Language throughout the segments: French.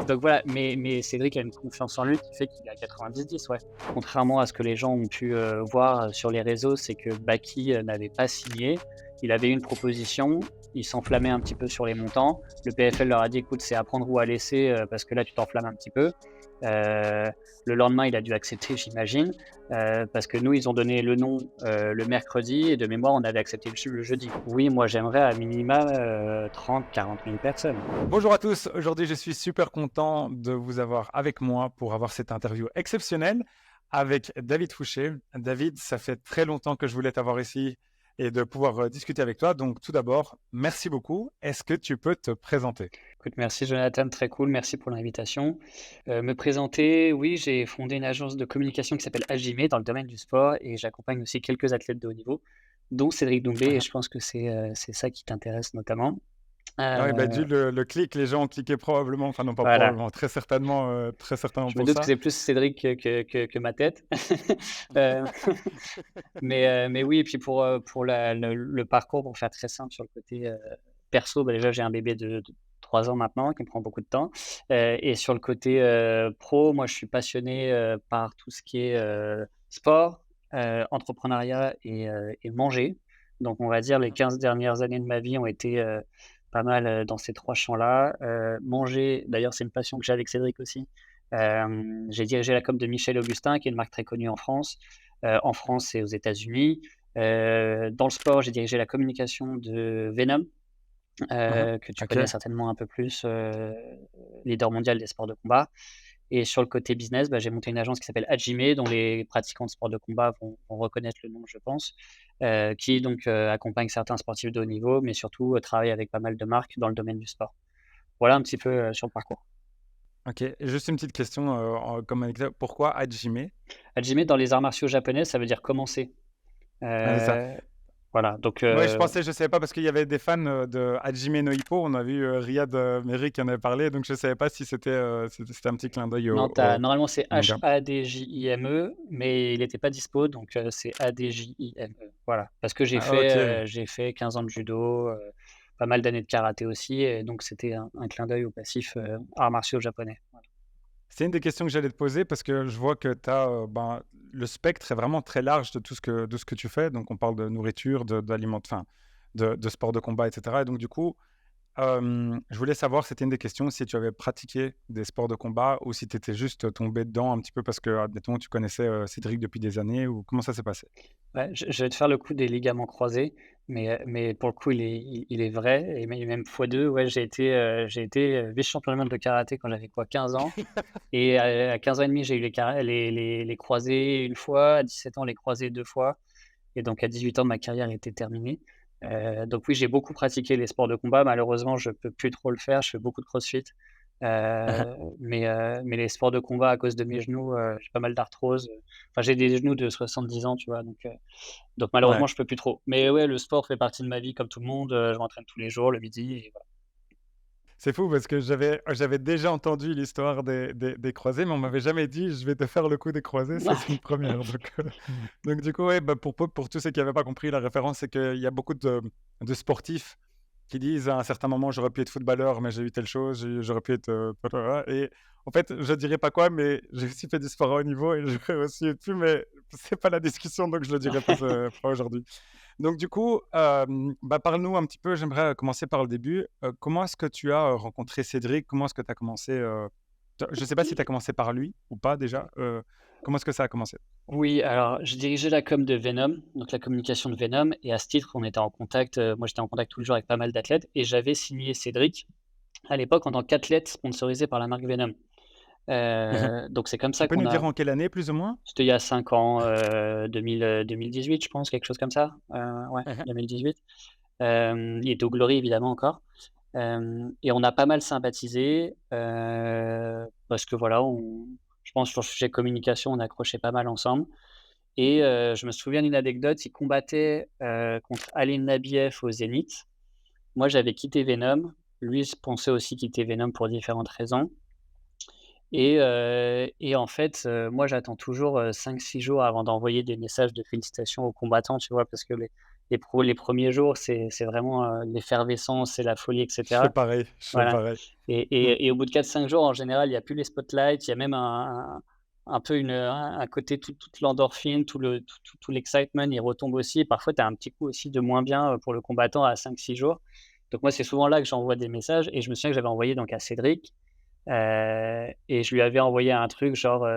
Donc voilà, mais Cédric a une confiance en lui qui fait qu'il est à 90-10, ouais. Contrairement à ce que les gens ont pu voir sur les réseaux, c'est que Baki n'avait pas signé. Il avait eu une proposition, il s'enflammait un petit peu sur les montants. Le PFL leur a dit écoute, c'est à prendre ou à laisser parce que là tu t'enflammes un petit peu. Le lendemain, il a dû accepter, j'imagine, parce que nous, ils ont donné le nom le mercredi et de mémoire, on avait accepté le jeudi. Oui, moi, j'aimerais à minima 30-40 000 personnes. Bonjour à tous, aujourd'hui je suis super content de vous avoir avec moi pour avoir cette interview exceptionnelle avec David Fouché. David, ça fait très longtemps que je voulais t'avoir ici et de pouvoir discuter avec toi. Donc tout d'abord, merci beaucoup. Est-ce que tu peux te présenter? Écoute, merci Jonathan, très cool, merci pour l'invitation. Me présenter, oui, j'ai fondé une agence de communication qui s'appelle Agime dans le domaine du sport et j'accompagne aussi quelques athlètes de haut niveau, dont Cédric Doumbé, et Ah, je pense que c'est ça qui t'intéresse notamment. oui, bah, Euh, dû le clic, les gens ont cliqué probablement, enfin non pas voilà, probablement, très certainement je me pour doute que ça. c'est plus Cédric que ma tête. Euh, mais oui, et puis pour le parcours, pour faire très simple sur le côté perso, bah, déjà j'ai un bébé de 3 ans maintenant qui me prend beaucoup de temps. Et sur le côté pro, moi je suis passionné par tout ce qui est sport, entrepreneuriat et manger. Donc on va dire les 15 dernières années de ma vie ont été pas mal dans ces trois champs-là. Manger, d'ailleurs c'est une passion que j'ai avec Cédric aussi. J'ai dirigé la com de Michel Augustin, qui est une marque très connue en France et aux États-Unis. Dans le sport, j'ai dirigé la communication de Venom, Mhm. que tu Ok. connais certainement un peu plus, leader mondial des sports de combat. Et sur le côté business, bah, j'ai monté une agence qui s'appelle Hajime, dont les pratiquants de sport de combat vont reconnaître le nom, je pense, qui donc accompagne certains sportifs de haut niveau, mais surtout travaille avec pas mal de marques dans le domaine du sport. Voilà un petit peu sur le parcours. Ok. Et juste une petite question comme anecdote, pourquoi Hajime? Hajime, dans les arts martiaux japonais, ça veut dire commencer. Ah, c'est ça. Heu, voilà, donc Ouais, je savais pas parce qu'il y avait des fans de Hajime no Ippo. On a vu Riyad Merrick qui en avait parlé, donc je savais pas si c'était un petit clin d'œil non, normalement, c'est au manga. Hadjime, mais il était pas dispo, donc c'est Hadjime. Voilà, parce que Ah, ok. j'ai fait 15 ans de judo, pas mal d'années de karaté aussi, et donc c'était un clin d'œil au passif, arts martiaux japonais. Voilà. C'est une des questions que j'allais te poser parce que je vois que tu as ben, le spectre est vraiment très large de ce que tu fais. Donc, on parle de nourriture, enfin, de sport de combat, etc. Et donc, du coup, je voulais savoir, c'était une des questions, si tu avais pratiqué des sports de combat ou si tu étais juste tombé dedans un petit peu parce que, admettons, tu connaissais Cédric depuis des années ou comment ça s'est passé? Ouais, je vais te faire le coup des ligaments croisés, mais pour le coup, il est vrai, et même fois 2. Ouais, j'ai été vice-champion du monde de karaté quand j'avais quoi, 15 ans. Et à 15 ans et demi, j'ai eu les croisés une fois, à 17 ans, les croisés 2 fois, et donc à 18 ans, ma carrière était terminée. Donc oui, j'ai beaucoup pratiqué les sports de combat. Malheureusement, je peux plus trop le faire, je fais beaucoup de crossfit. Mais les sports de combat, à cause de mes genoux, j'ai pas mal d'arthrose, enfin, j'ai des genoux de 70 ans, tu vois? Donc Ouais. malheureusement, je peux plus trop. Mais ouais, le sport fait partie de ma vie comme tout le monde, je m'entraîne tous les jours le midi et voilà. C'est fou parce que j'avais déjà entendu l'histoire des croisés, mais on m'avait jamais dit: «Je vais te faire le coup des croisés», ça c'est une première donc donc du coup, ouais, bah, pour tous ceux qui n'avaient pas compris la référence, c'est qu'il y a beaucoup de sportifs qui disent à un certain moment: «J'aurais pu être footballeur, mais j'ai eu telle chose, j'aurais pu être, et en fait, je dirais pas quoi, mais j'ai aussi fait du sport à haut niveau et j'aurais aussi pu, mais c'est pas la discussion, donc je le dirai pas aujourd'hui. Donc du coup, bah, parle-nous un petit peu, j'aimerais commencer par le début. Comment est-ce que tu as, rencontré Cédric? Comment est-ce que tu as commencé, je ne sais pas si tu as commencé par lui ou pas déjà? Comment est-ce que ça a commencé? Oui, alors je dirigeais la com de Venom, donc la communication de Venom, et à ce titre, on était en contact, moi j'étais en contact tous les jours avec pas mal d'athlètes, et j'avais signé Cédric à l'époque en tant qu'athlète sponsorisé par la marque Venom. Donc c'est comme Tu ça peux qu'on nous a dire en quelle année plus ou moins? c'était il y a 5 ans, 2018 je pense, quelque chose comme ça, ouais, Mmh. 2018. Il était au Glory évidemment encore, et on a pas mal sympathisé, parce que voilà, je pense sur le sujet communication, on accrochait pas mal ensemble. Et je me souviens d'une anecdote, il combattait contre Ali Nabiev au Zénith. Moi, j'avais quitté Venom. Lui pensait aussi quitter Venom pour différentes raisons. Et en fait, moi, j'attends toujours 5-6 jours avant d'envoyer des messages de félicitations aux combattants, tu vois? Parce que les premiers jours, c'est vraiment l'effervescence, c'est la folie, Je fais etc. pareil, je fais Voilà. pareil. Et, Mmh. et au bout de 4-5 jours, en général, il n'y a plus les spotlights, il y a même un peu un côté, toute l'endorphine, tout l'excitement, il retombe aussi. Et parfois, tu as un petit coup aussi de moins bien pour le combattant à 5-6 jours. Donc moi, c'est souvent là que j'envoie des messages. Et je me souviens que j'avais envoyé donc à Cédric. Et je lui avais envoyé un truc genre,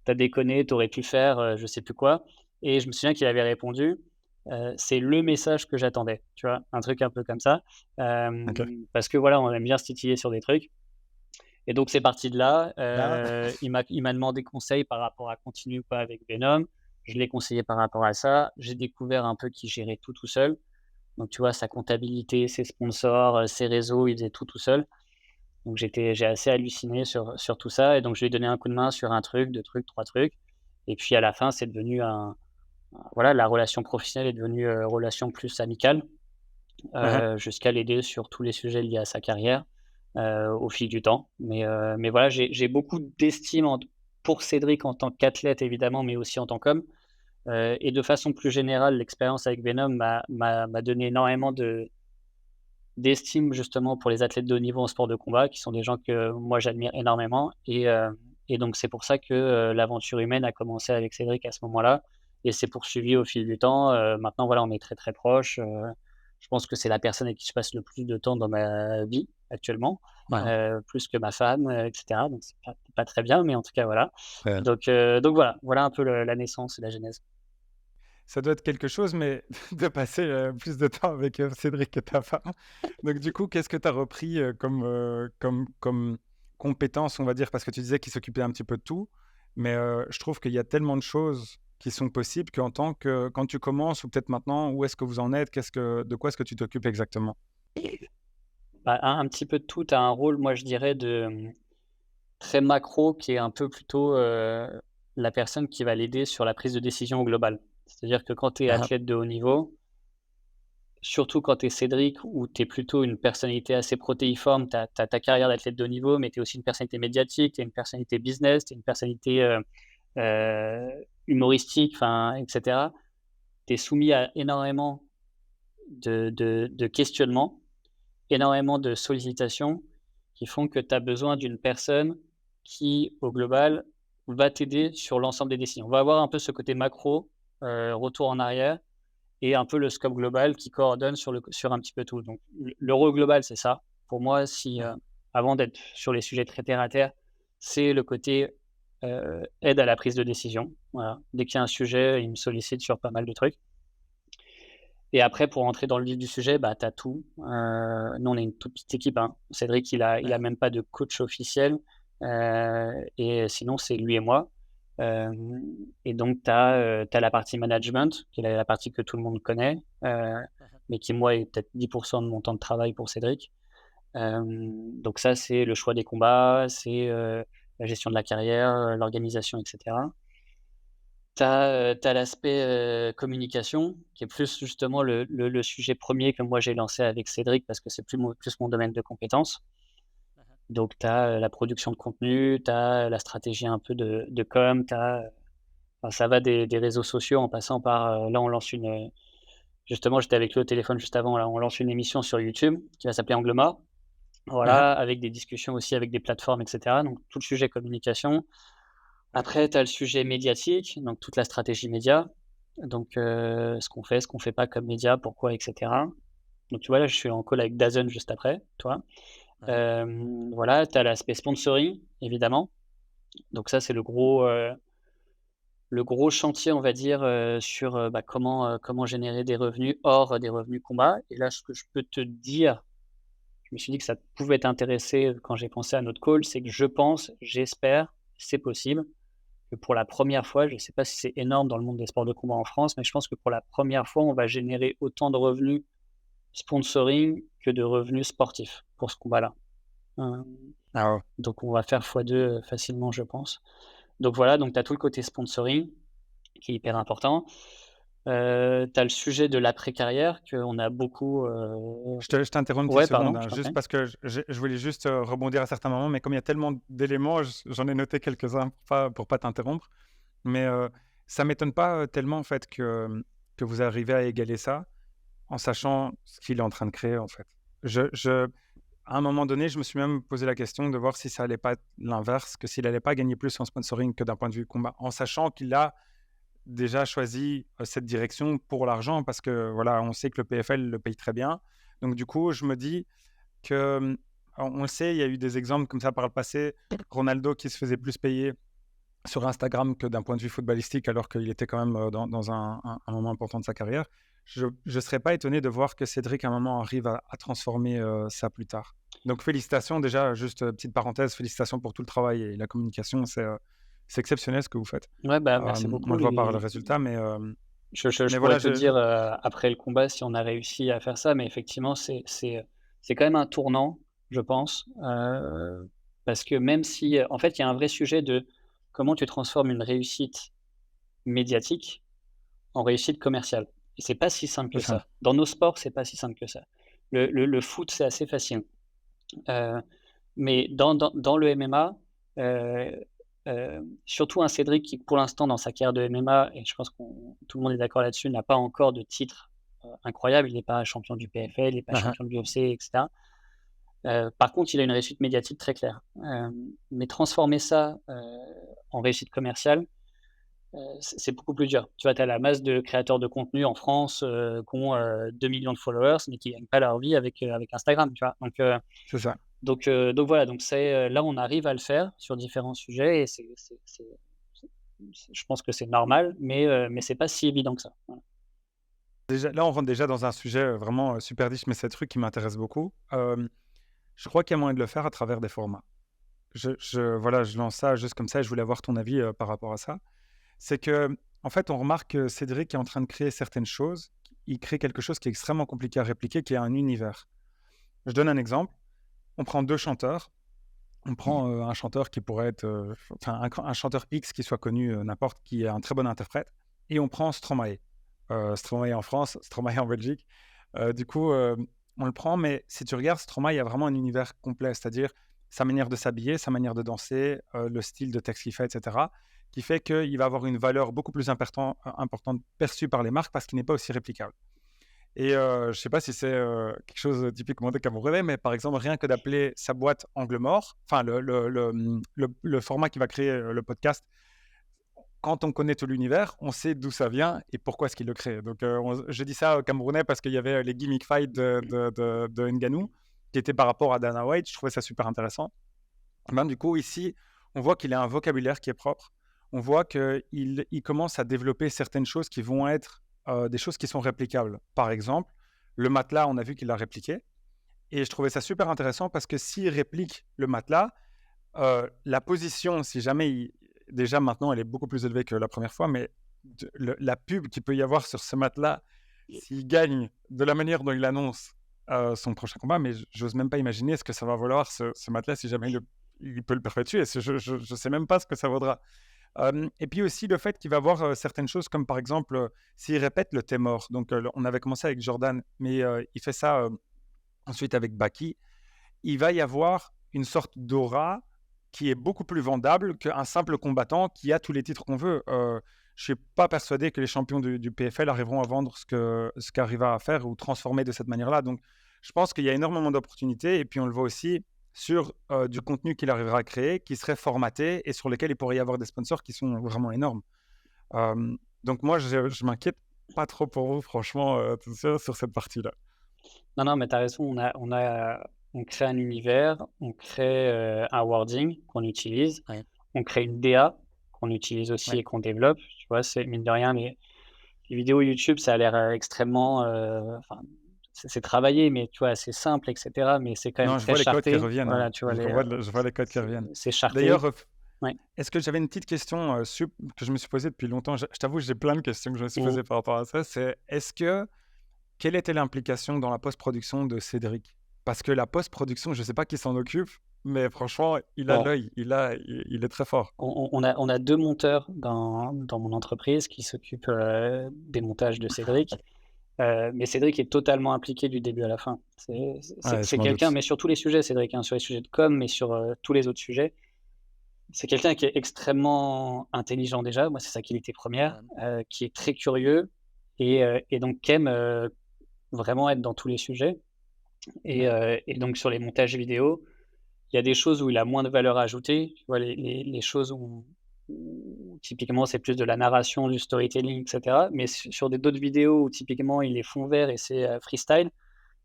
«Tu déconné, t'aurais pu faire, je sais plus quoi». Et je me souviens qu'il avait répondu, «C'est le message que j'attendais», tu vois? Un truc un peu comme ça, OK. parce que voilà, on aime bien se titiller sur des trucs. Et donc c'est parti de là, Ah! il m'a demandé conseil par rapport à continuer ou pas avec Venom. Je l'ai conseillé par rapport à ça. J'ai découvert un peu qu'il gérait tout seul. Donc tu vois, sa comptabilité, ses sponsors, ses réseaux, il faisait tout seul. Donc j'ai assez halluciné sur tout ça. Et donc je lui ai donné un coup de main sur un truc, 2 trucs, 3 trucs. Et puis à la fin, c'est devenu voilà, la relation professionnelle est devenue, relation plus amicale, Hein, hein. jusqu'à l'aider sur tous les sujets liés à sa carrière, au fil du temps. Mais voilà, j'ai beaucoup d'estime pour Cédric en tant qu'athlète évidemment, mais aussi en tant qu'homme. Et de façon plus générale, l'expérience avec Venom m'a donné énormément d'estime justement pour les athlètes de haut niveau en sport de combat, qui sont des gens que moi j'admire énormément. Et donc c'est pour ça que, l'aventure humaine a commencé avec Cédric à ce moment-là et s'est poursuivie au fil du temps. Maintenant voilà, on est très, très proches. Je pense que c'est la personne avec qui je passe le plus de temps dans ma vie actuellement, Ouais, plus que ma femme, et cetera. Donc c'est pas très bien, mais en tout cas voilà. ouais. Donc voilà un peu la naissance et la genèse. Ça doit être quelque chose, mais de passer, plus de temps avec, Cédric que ta femme. Donc du coup, qu'est-ce que tu as repris, comme compétence, on va dire? Parce que tu disais qu'il s'occupait un petit peu de tout, mais je trouve qu'il y a tellement de choses qui sont possibles qu'en tant que quand tu commences ou peut-être maintenant, où est-ce que vous en êtes? De quoi est-ce que tu t'occupes exactement? Bah, un petit peu de tout. Tu as un rôle, moi je dirais très macro qui est un peu plutôt, la personne qui va l'aider sur la prise de décision au global. C'est-à-dire que quand tu es Ah ah. athlète de haut niveau, surtout quand tu es Cédric où tu es plutôt une personnalité assez protéiforme, tu as ta carrière d'athlète de haut niveau, mais tu es aussi une personnalité médiatique, tu es une personnalité business, tu es une personnalité, humoristique, enfin et cetera. Tu es soumis à énormément de questionnements, énormément de sollicitations qui font que tu as besoin d'une personne qui, au global, va t'aider sur l'ensemble des décisions. On va avoir un peu ce côté macro, retour en arrière et un peu le scope global qui coordonne sur un petit peu tout. Donc le rôle global, c'est ça. Pour moi, si, Mmh. avant d'être sur les sujets très terre à terre, c'est le côté, aide à la prise de décision. Voilà. Dès qu'il y a un sujet, il me sollicite sur pas mal de trucs. Et après pour rentrer dans le vif du sujet, bah, tu as tout. Nous, on est une toute petite équipe, hein. Cédric, il a Ouais. même pas de coach officiel, et sinon c'est lui et moi. Hem Et donc tu as, la partie management, qui est la partie que tout le monde connaît, mais qui moi est peut-être 10 de mon temps de travail pour Cédric. Donc ça, c'est le choix des combats, c'est, la gestion de la carrière, l'organisation et cetera. Tu as l'aspect, communication qui est plus justement le sujet premier que moi j'ai lancé avec Cédric parce que c'est plus mon domaine de compétence. Donc tu as, la production de contenu, tu as la stratégie un peu de com, tu as, enfin ça va des réseaux sociaux en passant par, là on lance justement j'étais avec lui au téléphone juste avant, là on lance une émission sur YouTube qui va s'appeler Angle mort. Hein, hein. Voilà, avec des discussions aussi avec des plateformes et cetera. Donc tout le sujet communication. Après, tu as le sujet médiatique, donc toute la stratégie média. Donc, ce qu'on fait pas comme média, pourquoi et cetera. Donc tu vois, là, je suis en call avec DAZN juste après, toi. Hein, hein. Voilà, tu as l'aspect sponsoring, évidemment. Donc ça, c'est le gros chantier, on va dire, sur, bah, comment générer des revenus hors des revenus combat. Et là, ce que je peux te dire, je me suis dit que ça pouvait t'intéresser, quand j'ai pensé à notre call, c'est que je pense, j'espère, c'est possible que pour la première fois, je ne sais pas si c'est énorme dans le monde des sports de combat en France, mais je pense que pour la première fois, on va générer autant de revenus sponsoring que de revenus sportifs pour ce combat-là. Hem, Ah ouais. donc on va faire fois 2 facilement, je pense. Donc voilà, donc tu as tout le côté sponsoring qui est hyper important. Tu as le sujet de l'après-carrière qu'on a beaucoup, Je t'interromps une petite ouais, seconde, pardon, je hein, t'en juste prie. parce que je voulais juste, rebondir à certains moments, mais comme il y a tellement d'éléments, j'en ai noté quelques-uns pour pas t'interrompre. Mais, ça m'étonne pas, tellement en fait que, que vous arrivez à égaler ça en sachant ce qu'il est en train de créer, en fait. À un moment donné, je me suis même posé la question de voir si ça allait pas être l'inverse, que s'il allait pas gagner plus en sponsoring que d'un point de vue combat, en sachant qu'il a déjà choisi cette direction pour l'argent, parce que voilà, on sait que le PFL le paye très bien. Donc du coup, je me dis que, on le sait, il y a eu des exemples comme ça par le passé. Ronaldo qui se faisait plus payer sur Instagram que d'un point de vue footballistique, alors qu'il était quand même dans un moment important de sa carrière. Je ne serais pas étonné de voir que Cédric, à un moment, arrive à transformer ça plus tard. Donc, félicitations déjà, juste petite parenthèse, félicitations pour tout le travail et la communication. C'est exceptionnel ce que vous faites. Ouais, bah, merci On beaucoup. le voit par le résultat, Je pourrais voilà, te dire après le combat si on a réussi à faire ça, mais effectivement, c'est quand même un tournant, je pense. Parce que même si, en fait, il y a un vrai sujet de comment tu transformes une réussite médiatique en réussite commerciale. Et c'est pas si simple c'est que simple. ça. Dans nos sports, c'est pas si simple que ça. Le foot, c'est assez facile. Euh, mais dans le MMA, surtout un Cédric qui, pour l'instant, dans sa carrière de MMA, et je pense que tout le monde est d'accord là-dessus, n'a pas encore de titre incroyable. Il n'est pas champion du PFL, il n'est pas champion de l'UFC, etc. Par contre, il a une réussite médiatique très claire. Mais transformer ça en réussite commerciale, c'est beaucoup plus dur. Tu vois, tu as la masse de créateurs de contenu en France qui ont 2 millions de followers, mais qui ne gagnent pas leur vie avec Instagram. Tu vois. C'est ça. Donc voilà, donc là, on arrive à le faire sur différents sujets et je pense que c'est normal, mais c'est pas si évident que ça. Voilà. Déjà, là, on rentre déjà dans un sujet vraiment super riche, mais c'est un truc qui m'intéresse beaucoup. Je crois qu'il y a moyen de le faire à travers des formats. Voilà, je lance ça juste comme ça et je voulais avoir ton avis par rapport à ça. C'est que, en fait, on remarque que Cédric est en train de créer certaines choses. Il crée quelque chose qui est extrêmement compliqué à répliquer, qui est un univers. Je donne un exemple. On prend deux chanteurs. On prend un chanteur qui pourrait être, un chanteur X qui soit connu, n'importe, qui est un très bon interprète. Et on prend Stromae. Stromae en France, Stromae en Belgique. Du coup, on le prend, mais si tu regardes, Stromae, il y a vraiment un univers complet, c'est-à-dire sa manière de s'habiller, sa manière de danser, le style de texte qu'il fait, etc., qui fait qu'il va avoir une valeur beaucoup plus importante perçue par les marques parce qu'il n'est pas aussi réplicable. Et je ne sais pas si c'est quelque chose de typiquement des Camerounais, mais par exemple, rien que d'appeler sa boîte Angle Mort, enfin le format qui va créer le podcast, quand on connaît tout l'univers, on sait d'où ça vient et pourquoi est-ce qu'il le crée. Donc, je dis ça aux Camerounais parce qu'il y avait les gimmick fights de Ngannou, qui étaient par rapport à Dana White. Je trouvais ça super intéressant. Ben, du coup, ici, on voit qu'il a un vocabulaire qui est propre. On voit qu'il commence à développer certaines choses qui vont être des choses qui sont réplicables. Par exemple, le matelas, on a vu qu'il l'a répliqué. Et je trouvais ça super intéressant parce que s'il réplique le matelas, la position, si jamais déjà maintenant, elle est beaucoup plus élevée que la première fois, mais la pub qu'il peut y avoir sur ce matelas, s'il gagne de la manière dont il annonce son prochain combat, mais j'ose même pas imaginer ce que ça va valoir ce matelas si jamais il peut le perpétuer. Je sais même pas ce que ça vaudra. Et puis aussi le fait qu'il va voir certaines choses comme par exemple s'il répète le thé mort. Donc on avait commencé avec Jordan, mais il fait ça ensuite avec Baki. Il va y avoir une sorte d'aura qui est beaucoup plus vendable qu'un simple combattant qui a tous les titres qu'on veut. Je ne suis pas persuadé que les champions du PFL arriveront à vendre ce qu'Arriva à faire ou transformer de cette manière-là. Donc, je pense qu'il y a énormément d'opportunités et puis on le voit aussi sur du contenu qu'il arrivera à créer, qui serait formaté et sur lequel il pourrait y avoir des sponsors qui sont vraiment énormes. Donc moi, je m'inquiète pas trop pour vous, franchement, sur cette partie-là. Non, mais tu as raison, on crée un univers, on crée un wording qu'on utilise, Ouais. on crée une DA qu'on utilise aussi et qu'on développe. Tu vois, c'est mine de rien, les vidéos YouTube, ça a l'air extrêmement. C'est travaillé, mais tu vois, c'est simple, etc. Mais c'est quand même Non, je très vois les codes qui charté. reviennent. Voilà, tu vois, Je vois les codes qui reviennent. c'est charté. D'ailleurs, Ouais. est-ce que j'avais une petite question que je me suis posée depuis longtemps? Je t'avoue, j'ai plein de questions que je me suis posées par rapport à ça. C'est quelle était l'implication dans la post-production de Cédric? Parce que la post-production, je ne sais pas qui s'en occupe, mais franchement, il a Bon. l'œil, il est très fort. On a 2 monteurs dans mon entreprise qui s'occupent des montages de Cédric. Mais Cédric est totalement impliqué du début à la fin. Ouais, C'est je m'en quelqu'un, doute. mais sur tous les sujets, Cédric, hein, sur les sujets de com, mais sur tous les autres sujets. C'est quelqu'un qui est extrêmement intelligent déjà, moi c'est sa qualité première, qui est très curieux et donc qui aime vraiment être dans tous les sujets. Ouais. Et donc sur les montages vidéo, il y a des choses où il a moins de valeur ajoutée, tu vois? Les choses où typiquement c'est plus de la narration, du storytelling et cetera. Mais sur d'autres vidéos où typiquement il est fond vert et c'est, freestyle,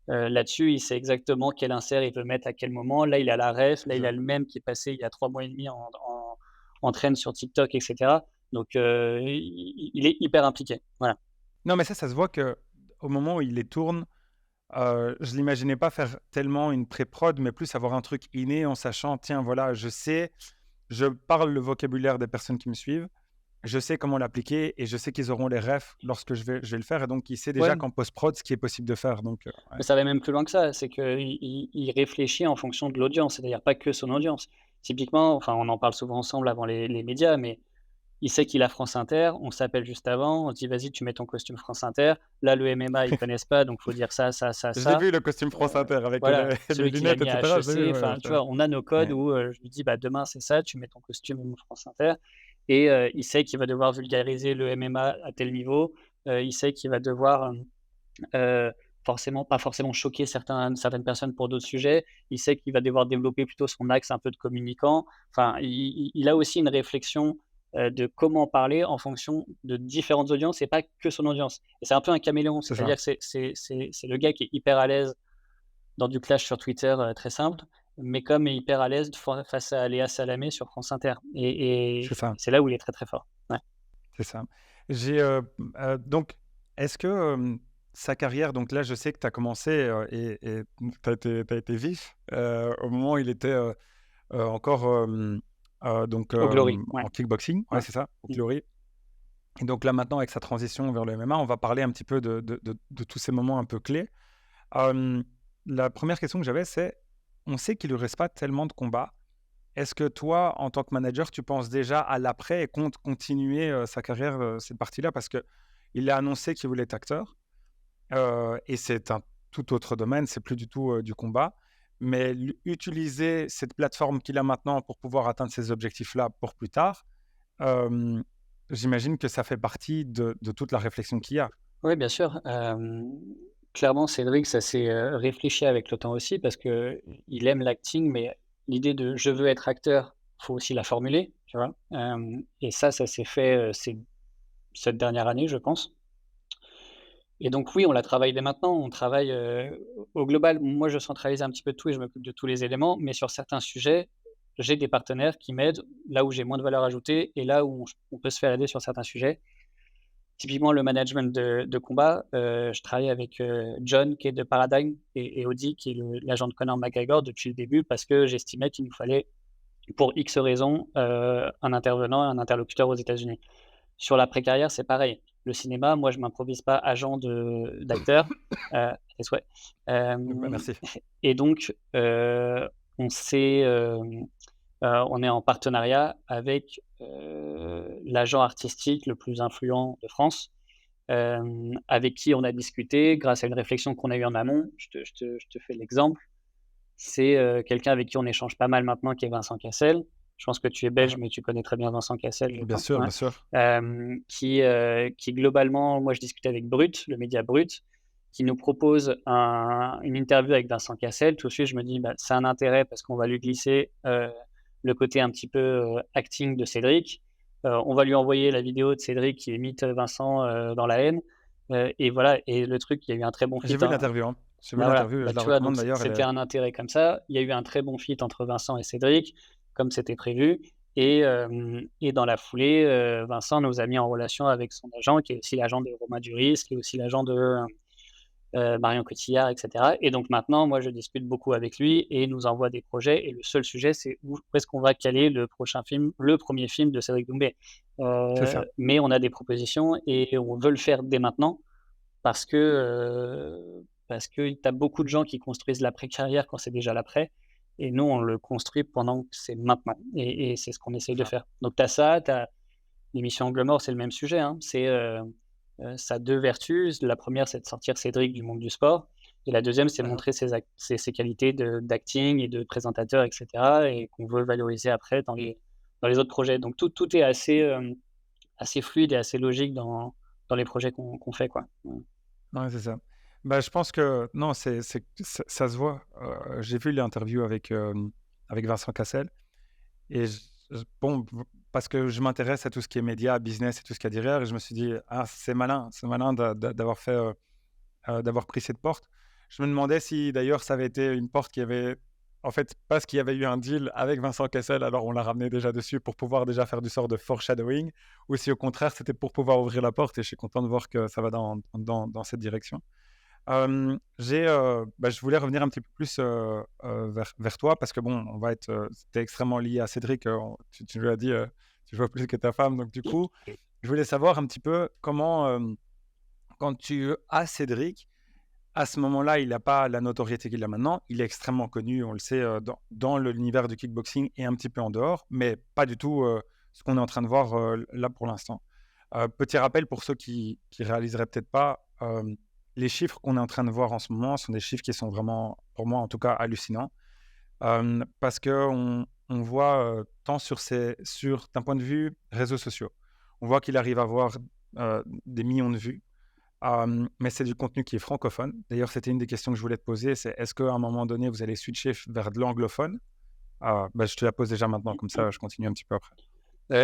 là-dessus, il sait exactement quel insert il veut mettre à quel moment. Là, il a la ref, là, il Je a le même qui est passé il y a 3 mois et demi en trend sur TikTok et cetera. Donc il est hyper impliqué. Voilà. Non, mais ça se voit que au moment où il les tourne, je l'imaginais pas faire tellement une pré-prod, mais plus avoir un truc inné en sachant: «Tiens, voilà, je sais, je parle le vocabulaire des personnes qui me suivent, je sais comment l'appliquer et je sais qu'ils auront les refs lorsque je vais le faire» et donc il sait déjà Ouais, qu'en post-prod, ce qui est possible de faire donc ouais. mais ça va même plus loin que ça. C'est qu'il réfléchit en fonction de l'audience, c'est-à-dire pas que son audience. Typiquement, enfin, on en parle souvent ensemble avant les médias, mais il sait qu'il a France Inter, on s'appelle juste avant, on se dit: «Vas-y, tu mets ton costume France Inter». Là, le MMA, ils connaissent pas, donc faut dire ça, ça, ça, Je l'ai ça. vu le costume Heu, France Inter avec voilà, les celui qui l'a lunettes et mis à cetera, je l'ai vu, HEC, ouais, enfin, tu vois? On a nos codes ouais. où, je lui dis: «Bah, demain, c'est ça, tu mets ton costume France Inter» et il sait qu'il va devoir vulgariser le MMA à tel niveau, il sait qu'il va devoir, Heu, forcément pas forcément choquer certaines personnes pour d'autres sujets. Il sait qu'il va devoir développer plutôt son axe un peu de communicant. Enfin, il a aussi une réflexion, de comment parler en fonction de différentes audiences et pas que son audience. Et c'est un peu un caméléon, C'est ça. c'est-à-dire que c'est le gars qui est hyper à l'aise dans du clash sur Twitter, très simple, mais comme il est hyper à l'aise face à Léa Salamé sur France Inter C'est et ça, c'est là où il est très, très fort. Ouais. c'est ça. J'ai, donc est-ce que, sa carrière donc là, je sais que tu as commencé, et tu as été vif, au moment où il était, encore, donc Au Glory, ouais, en kickboxing. Ouais, ouais. c'est ça, au Mmh. Glory et donc là, maintenant avec sa transition vers le MMA, on va parler un petit peu de tous ces moments un peu clés. Hem, la première question que j'avais, c'est: on sait qu'il lui reste pas tellement de combats. Est-ce que toi, en tant que manager, tu penses déjà à l'après et compte continuer, sa carrière, cette partie-là? Parce qu'il a annoncé qu'il voulait être acteur, et c'est un tout autre domaine, c'est plus du tout, du combat. Mais utiliser cette plateforme qu'il a maintenant pour pouvoir atteindre ces objectifs-là pour plus tard, hem, j'imagine que ça fait partie de toute la réflexion qu'il y a. Oui, bien sûr. Clairement, Cédric, ça s'est, réfléchi avec le temps aussi parce qu'il aime l'acting, mais l'idée de «je veux être acteur», faut aussi la formuler, tu vois? Et ça s'est fait, cette dernière année, je pense. Et donc oui, on la travaille dès maintenant. On travaille, au global, moi, je centralise un petit peu tout et je m'occupe de tous les éléments, mais sur certains sujets, j'ai des partenaires qui m'aident là où j'ai moins de valeur ajoutée et là où on peut se faire aider sur certains sujets. Typiquement, le management de combat, je travaille avec, John qui est de Paradigm et Audi qui est l'agent de Conor McGregor depuis le début parce que j'estimais qu'il nous fallait, pour X raisons, un intervenant et un interlocuteur aux États-Unis. Sur l'après-carrière, c'est pareil. Le cinéma, moi, je m'improvise pas agent d'acteur, tes souhaits. Bah, Hem merci. et donc, on s'est, on est en partenariat avec, l'agent artistique le plus influent de France, avec qui on a discuté grâce à une réflexion qu'on a eue en amont. Je te fais l'exemple. C'est, quelqu'un avec qui on échange pas mal maintenant qui est Vincent Cassel. Je pense que tu es belge, Ah, mais tu connais très bien Vincent Cassel, je bien crois? sûr, Ouais. bien sûr. Qui globalement moi je discutais avec Brut, le média Brut, qui nous propose une interview avec Vincent Cassel. Tout de suite je me dis: «Bah, c'est un intérêt parce qu'on va lui glisser, le côté un petit peu, acting de Cédric». On va lui envoyer la vidéo de Cédric qui imite, Vincent, dans La Haine, et voilà et le truc, il y a eu un très bon J'ai fit, vu hein. l'interview, hein. J'ai vu Bah, voilà, l'interview, bah, je la tu vois? Donc recommande d'ailleurs, elle c'était est un intérêt comme ça. Il y a eu un très bon fit entre Vincent et Cédric, comme c'était prévu et dans la foulée, Vincent nous a mis en relation avec son agent, qui est aussi l'agent de Romain Duris, qui est aussi l'agent de, Marion Cotillard et cetera et donc maintenant, moi, je discute beaucoup avec lui et il nous envoie des projets et le seul sujet, c'est où est-ce qu'on va caler le prochain film, le premier film de Cédric Doumbé. c'est ça. Mais on a des propositions et on veut le faire dès maintenant parce que tu as beaucoup de gens qui construisent l'après-carrière quand c'est déjà l'après et nous, on le construit pendant que c'est maintenant et c'est ce qu'on essaye C'est de ça. faire. Donc tu as ça, tu as l'émission Angle Mort, c'est le même sujet, hein. C'est, ça a 2 vertus. La première, c'est de sortir Cédric du monde du sport et la deuxième, c'est de Mmh. montrer ses qualités d'acting et de présentateur et cetera et qu'on veut valoriser après dans les autres projets. Donc tout est assez, assez fluide et assez logique dans les projets qu'on fait, quoi. Ouais. Ouais, c'est ça. Bah, je pense que non, ça se voit. J'ai vu l'interview avec Vincent Cassel et bon, parce que je m'intéresse à tout ce qui est médias, business et tout ce qu'il y a derrière et je me suis dit: «Ah, c'est malin d'avoir fait, d'avoir pris cette porte». Je me demandais si d'ailleurs ça avait été une porte qui avait en fait, parce qu'il y avait eu un deal avec Vincent Cassel, alors on l'a ramené déjà dessus pour pouvoir déjà faire du sort de foreshadowing ou si au contraire c'était pour pouvoir ouvrir la porte et je suis content de voir que ça va dans cette direction. Je voulais revenir un petit peu plus, vers toi parce que bon, on va être, tu extrêmement lié à Cédric, tu lui as dit, tu vois plus que ta femme donc du coup, je voulais savoir un petit peu comment, quand tu as Cédric, à ce moment-là, il n'a pas la notoriété qu'il a maintenant. Il est extrêmement connu, on le sait, dans l'univers du kickboxing et un petit peu en dehors, mais pas du tout, ce qu'on est en train de voir, là pour l'instant. Petit rappel pour ceux qui réaliseraient peut-être pas, les chiffres qu'on est en train de voir en ce moment sont des chiffres qui sont vraiment, pour moi en tout cas, hallucinants. Parce qu'on voit, tant d'un point de vue réseaux sociaux, on voit qu'il arrive à avoir, des millions de vues. Mais c'est du contenu qui est francophone. D'ailleurs, c'était une des questions que je voulais te poser, c'est est-ce qu'à un moment donné, vous allez switcher vers de l'anglophone? Je te la pose déjà maintenant, comme ça je continue un petit peu après.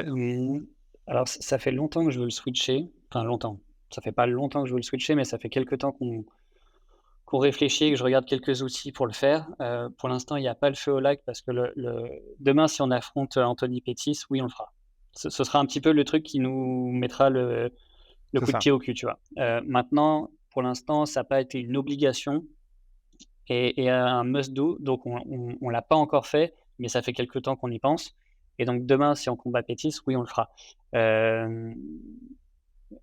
Mmh, alors ça fait longtemps que je veux le switcher, enfin longtemps. Ça fait pas longtemps que je veux le switcher, mais ça fait quelque temps qu'on réfléchit et que je regarde quelques outils pour le faire. Pour l'instant, il y a pas le feu au lac parce que le demain, si on affronte, Anthony Pettis, oui, on le fera. Ce sera un petit peu le truc qui nous mettra le C'est coup de ça. pied au cul, tu vois? Maintenant, pour l'instant, ça a pas été une obligation et un must do, donc on l'a pas encore fait, mais ça fait quelque temps qu'on y pense et donc demain, si on combat Pettis, oui, on le fera. Hem,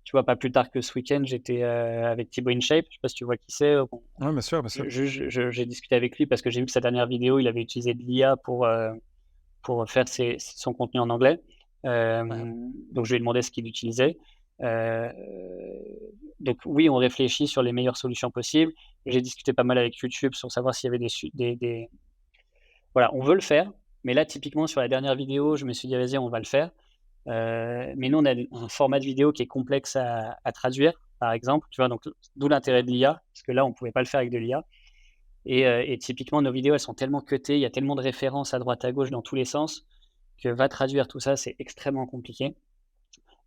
Tu vois, pas plus tard que ce week-end, j'étais, avec Thibaut InShape, je sais pas si tu vois qui c'est? Bon, Ouais, bien sûr, bien sûr. j'ai discuté avec lui parce que j'ai vu que sa dernière vidéo, il avait utilisé de l'IA pour faire son contenu en anglais. Ouais. Donc je lui ai demandé ce qu'il utilisait. Heu, donc oui, on réfléchit sur les meilleures solutions possibles. J'ai discuté pas mal avec YouTube sur savoir s'il y avait des voilà, on veut le faire, mais là, typiquement, sur la dernière vidéo, je me suis dit: «Vas-y, on va le faire». Mais nous, on a un format de vidéo qui est complexe à traduire, par exemple, tu vois? Donc d'où l'intérêt de l'IA, parce que là, on pouvait pas le faire avec de l'IA et typiquement, nos vidéos, elles sont tellement cutées, il y a tellement de références à droite, à gauche, dans tous les sens, que va traduire tout ça, c'est extrêmement compliqué.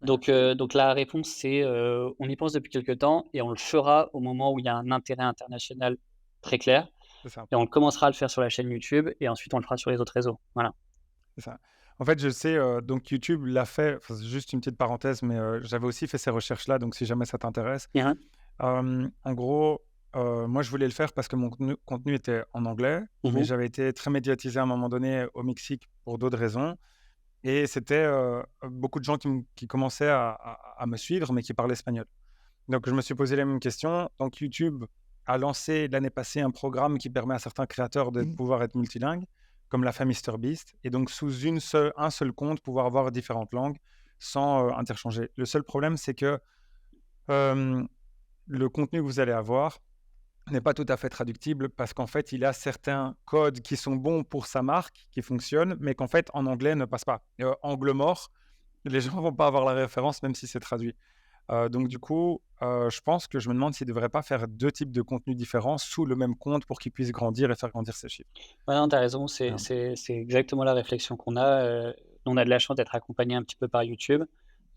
Ouais. Donc la réponse, c'est, on y pense depuis quelque temps et on le fera au moment où il y a un intérêt international très clair C'est ça, et on commencera à le faire sur la chaîne YouTube et ensuite on le fera sur les autres réseaux. Voilà. c'est ça. En fait, je sais, donc YouTube l'a fait, enfin, c'est juste une petite parenthèse, mais j'avais aussi fait ces recherches-là, donc si jamais ça t'intéresse. Bien. En gros, moi, je voulais le faire parce que mon contenu était en anglais, mais Mmh. j'avais été très médiatisé à un moment donné au Mexique pour d'autres raisons et c'était, beaucoup de gens qui commençaient à me suivre, mais qui parlaient espagnol. Donc je me suis posé les mêmes questions. Donc YouTube a lancé l'année passée un programme qui permet à certains créateurs de pouvoir être multilingues, comme l'a fait MrBeast et donc sous un seul compte, pouvoir avoir différentes langues sans, interchanger. Le seul problème, c'est que, hem, le contenu que vous allez avoir n'est pas tout à fait traductible parce qu'en fait, il a certains codes qui sont bons pour sa marque, qui fonctionnent, mais qu'en fait, en anglais, ne passent pas. Angle mort, les gens vont pas avoir la référence même si c'est traduit. Donc du coup, je pense que je me demande s'il ne devrait pas faire 2 types de contenus différents sous le même compte pour qu'il puisse grandir et faire grandir ses chiffres. Ouais, non, tu as raison, c'est Hem, c'est c'est exactement la réflexion qu'on a, nous, on a de la chance d'être accompagnés un petit peu par YouTube,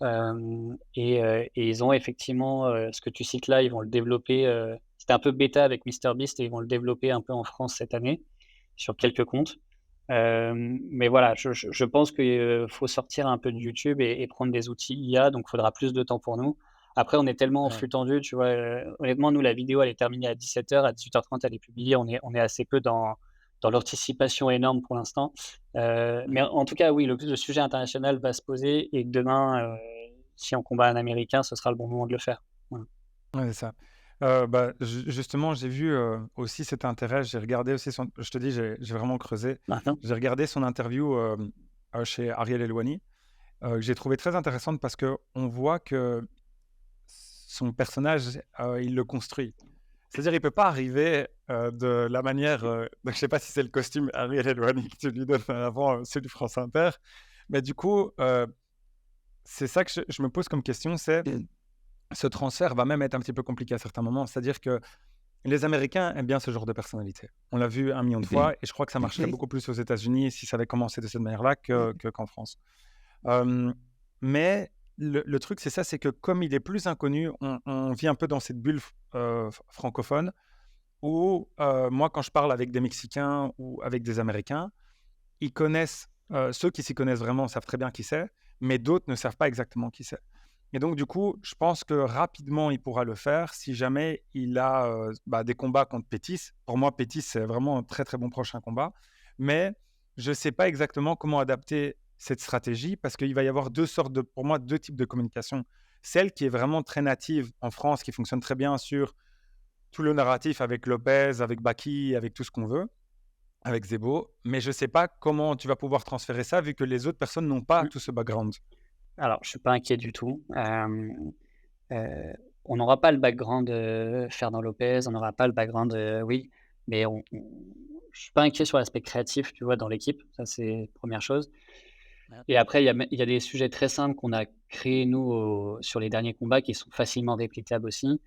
et ils ont effectivement, ce que tu cites là, ils vont le développer, c'était un peu bêta avec MrBeast et ils vont le développer un peu en France cette année, sur quelques comptes. Mais voilà, je pense qu'il faut sortir un peu de YouTube et prendre des outils IA, donc il faudra plus de temps pour nous. Après, on est tellement en ouais, flux tendu, tu vois? Honnêtement, nous, la vidéo, elle est terminée à 17h, à 18h30, elle est publiée. On est assez peu dans l'anticipation énorme pour l'instant. ouais, Mais en tout cas, oui, le sujet international va se poser et demain, si on combat un Américain, ce sera le bon moment de le faire. Voilà. ouais, c'est ça. Justement, j'ai vu, aussi cet intérêt. J'ai regardé aussi je te dis, j'ai vraiment creusé. Maintenant? J'ai regardé son interview, chez Ariel Helwani, que j'ai trouvé très intéressante parce qu'on voit que son personnage, il le construit. C'est-à-dire, il peut pas arriver, de la manière, donc je sais pas si c'est le costume Ariel Helwani que tu lui donnes avant, celui de France Inter, mais du coup, c'est ça que je me pose comme question, c'est ce transfert va même être un petit peu compliqué à certains moments. C'est-à-dire que les Américains aiment bien ce genre de personnalité. On l'a vu 1 million de fois et je crois que ça marcherait beaucoup plus aux États-Unis si ça avait commencé de cette manière-là qu'en France. Euh, mais le truc, c'est ça, c'est que comme il est plus inconnu, on vit un peu dans cette bulle francophone où moi, quand je parle avec des Mexicains ou avec des Américains, ils connaissent, ceux qui s'y connaissent vraiment savent très bien qui c'est, mais d'autres ne savent pas exactement qui c'est. Et donc, du coup, je pense que rapidement, il pourra le faire si jamais il a des combats contre Pettis. Pour moi, Pettis, c'est vraiment un très, très bon prochain combat. Mais je ne sais pas exactement comment adapter cette stratégie parce qu'il va y avoir pour moi, deux types de communication. Celle qui est vraiment très native en France, qui fonctionne très bien sur tout le narratif avec Lopez, avec Baki, avec tout ce qu'on veut, avec Zebo. Mais je ne sais pas comment tu vas pouvoir transférer ça vu que les autres personnes n'ont pas Mm. tout ce background. Alors, je suis pas inquiet du tout. On n'aura pas le background Fernand Lopez, on n'aura pas le background, oui, mais je suis pas inquiet sur l'aspect créatif, tu vois, dans l'équipe. Ça, c'est première chose. Ouais. Et après, il y a des sujets très simples qu'on a créés, nous, sur les derniers combats, qui sont facilement réplicables aussi.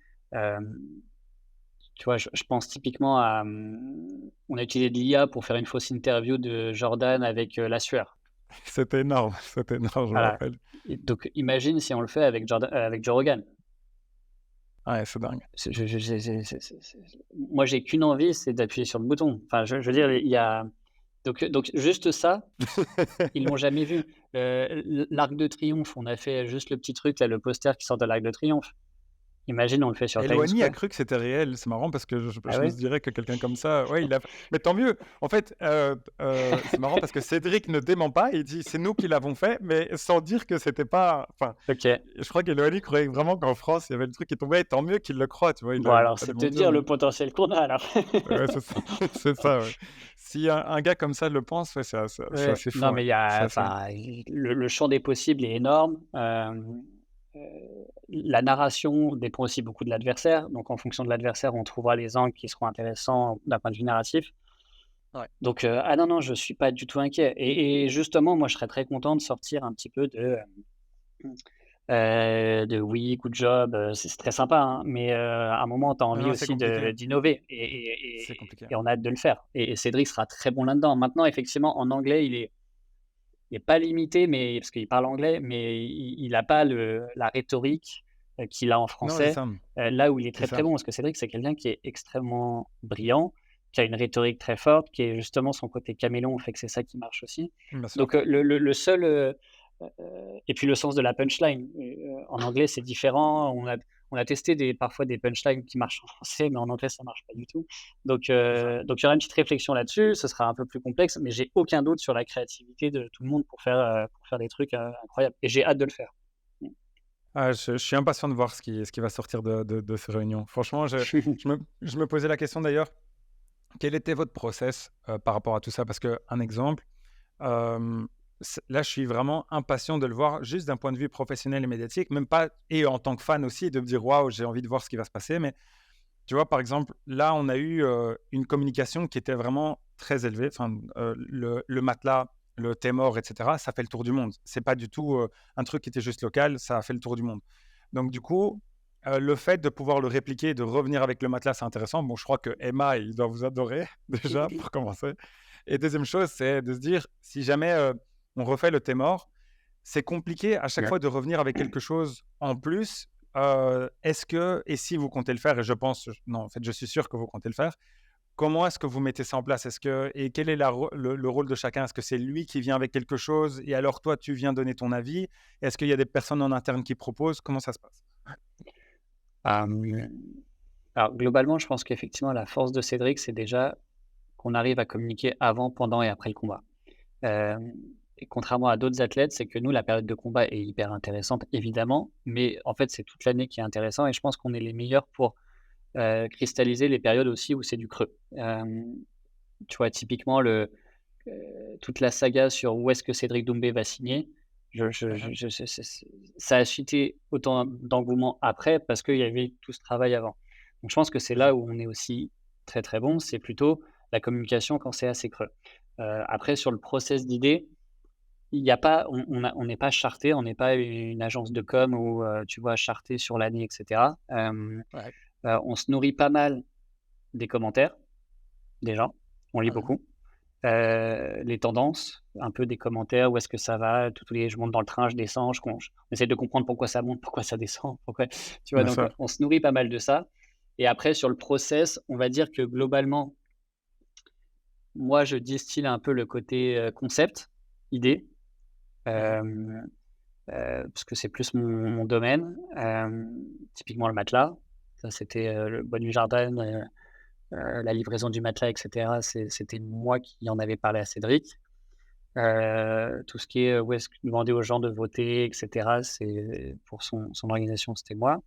Tu vois, je pense typiquement à, on a utilisé de l'IA pour faire une fausse interview de Jordan avec la sueur. C'était énorme, je me Voilà. rappelle. Et donc, imagine si on le fait avec avec Joe Rogan. Ouais, c'est dingue. Moi, j'ai qu'une envie, c'est d'appuyer sur le bouton. Enfin, je veux dire, il y a donc juste ça, ils l'ont jamais vu. L'Arc de Triomphe, on a fait juste le petit truc là, le poster qui sort de l'Arc de Triomphe. Imagine, on le fait sur Times Eloigny a Square. cru que c'était réel. C'est marrant parce que Ah je me ouais? dirais que quelqu'un comme ça, ouais, il a. Mais tant mieux. En fait, c'est marrant parce que Cédric ne dément pas. Il dit c'est nous qui l'avons fait, mais sans dire que c'était pas. Enfin, OK. je crois qu'Eloigny croyait vraiment qu'en France il y avait le truc qui tombait. Et tant mieux qu'il le croit. Tu vois, Bon il a alors, pas c'est te démenti. dire le potentiel qu'on a alors. Ouais, c'est ça. C'est ça. Ouais. Si un gars comme ça le pense, ouais, c'est Ouais. assez fou. Non, Ouais. mais il y a C'est assez. enfin, le champ des possibles est énorme. Heu, la narration dépend aussi beaucoup de l'adversaire. Donc en fonction de l'adversaire, on trouvera les angles qui seront intéressants d'un point de vue narratif. Ouais. Donc ah non, non, je suis pas du tout inquiet et justement, moi, je serais très content de sortir un petit peu de oui, good job, c'est très sympa, hein, mais à un moment, tu as Non, envie non, c'est aussi compliqué. d'innover C'est compliqué. et on a hâte de le faire et Cédric sera très bon là-dedans. Maintenant, effectivement, en anglais, il est pas limité, mais parce qu'il parle anglais, mais il a pas la rhétorique, qu'il a en Non, c'est français, ça. là où il est C'est très, très ça. bon. Parce que Cédric, c'est quelqu'un qui est extrêmement brillant, qui a une rhétorique très forte, qui est justement son côté caméléon fait que c'est ça qui marche aussi. Bien sûr. Donc, le seul, et puis le sens de la punchline, en anglais, c'est différent. On a testé parfois des punchlines qui marchent en français, mais en anglais, ça marche pas du tout. C'est ça. Donc il y aura une petite réflexion là-dessus, ce sera un peu plus complexe, mais j'ai aucun doute sur la créativité de tout le monde pour faire des trucs, incroyables et j'ai hâte de le faire. Mmh. Ah, je suis impatient de voir ce qui va sortir de ces réunions. Franchement, je me posais la question d'ailleurs, quel était votre process par rapport à tout ça? Parce qu'un exemple, euh, là, je suis vraiment impatient de le voir juste d'un point de vue professionnel et médiatique, même pas, et en tant que fan aussi, de me dire, waouh, j'ai envie de voir ce qui va se passer. Mais tu vois, par exemple, là, on a eu une communication qui était vraiment très élevée. Enfin, le matelas, le thé mort, etc., ça fait le tour du monde. C'est pas du tout un truc qui était juste local, ça a fait le tour du monde. Donc, du coup, le fait de pouvoir le répliquer, de revenir avec le matelas, c'est intéressant. Bon, je crois que Emma, il doit vous adorer, déjà, pour commencer. Et deuxième chose, c'est de se dire, si jamais on refait le thé mort, c'est compliqué à chaque Ouais. fois de revenir avec quelque chose en plus. Est-ce que, et si vous comptez le faire, et je pense, non, en fait, je suis sûr que vous comptez le faire, comment est-ce que vous mettez ça en place? Et quel est le rôle de chacun? Est-ce que c'est lui qui vient avec quelque chose et alors toi, tu viens donner ton avis? Est-ce qu'il y a des personnes en interne qui proposent? Comment ça se passe? Hem, alors globalement, je pense qu'effectivement la force de Cédric, c'est déjà qu'on arrive à communiquer avant, pendant et après le combat. Hem et contrairement à d'autres athlètes, c'est que nous, la période de combat est hyper intéressante évidemment, mais en fait, c'est toute l'année qui est intéressant et je pense qu'on est les meilleurs pour, cristalliser les périodes aussi où c'est du creux. Tu vois, typiquement toute la saga sur où est-ce que Cédric Doumbé va signer, Mhm. ça a suscité autant d'engouement après parce qu'il y avait tout ce travail avant. Donc je pense que c'est C'est ça. là où on est aussi très, très bon, c'est plutôt la communication quand c'est assez creux. Après sur le process d'idées, il y a pas on n'est pas charté, on n'est pas une agence de com où, tu vois, charté sur l'année et cetera. Ouais. On se nourrit pas mal des commentaires des gens, on lit Mmh mh. beaucoup. Les tendances, un peu des commentaires, où est-ce que ça va? Tous les je monte dans le train, je descends, je on essaie de comprendre pourquoi ça monte, pourquoi ça descend, pourquoi tu vois? Bien Donc sûr. on se nourrit pas mal de ça et après sur le process, on va dire que globalement, moi je distille un peu le côté, concept, idée, Mmh. hem, parce que c'est plus mon domaine, typiquement le matelas. Ça c'était, le Bois du Jardin, la livraison du matelas et cetera, c'était moi qui en avais parlé à Cédric. Tout ce qui est, où est-ce que demander aux gens de voter et cetera, c'est pour son organisation, c'était moi.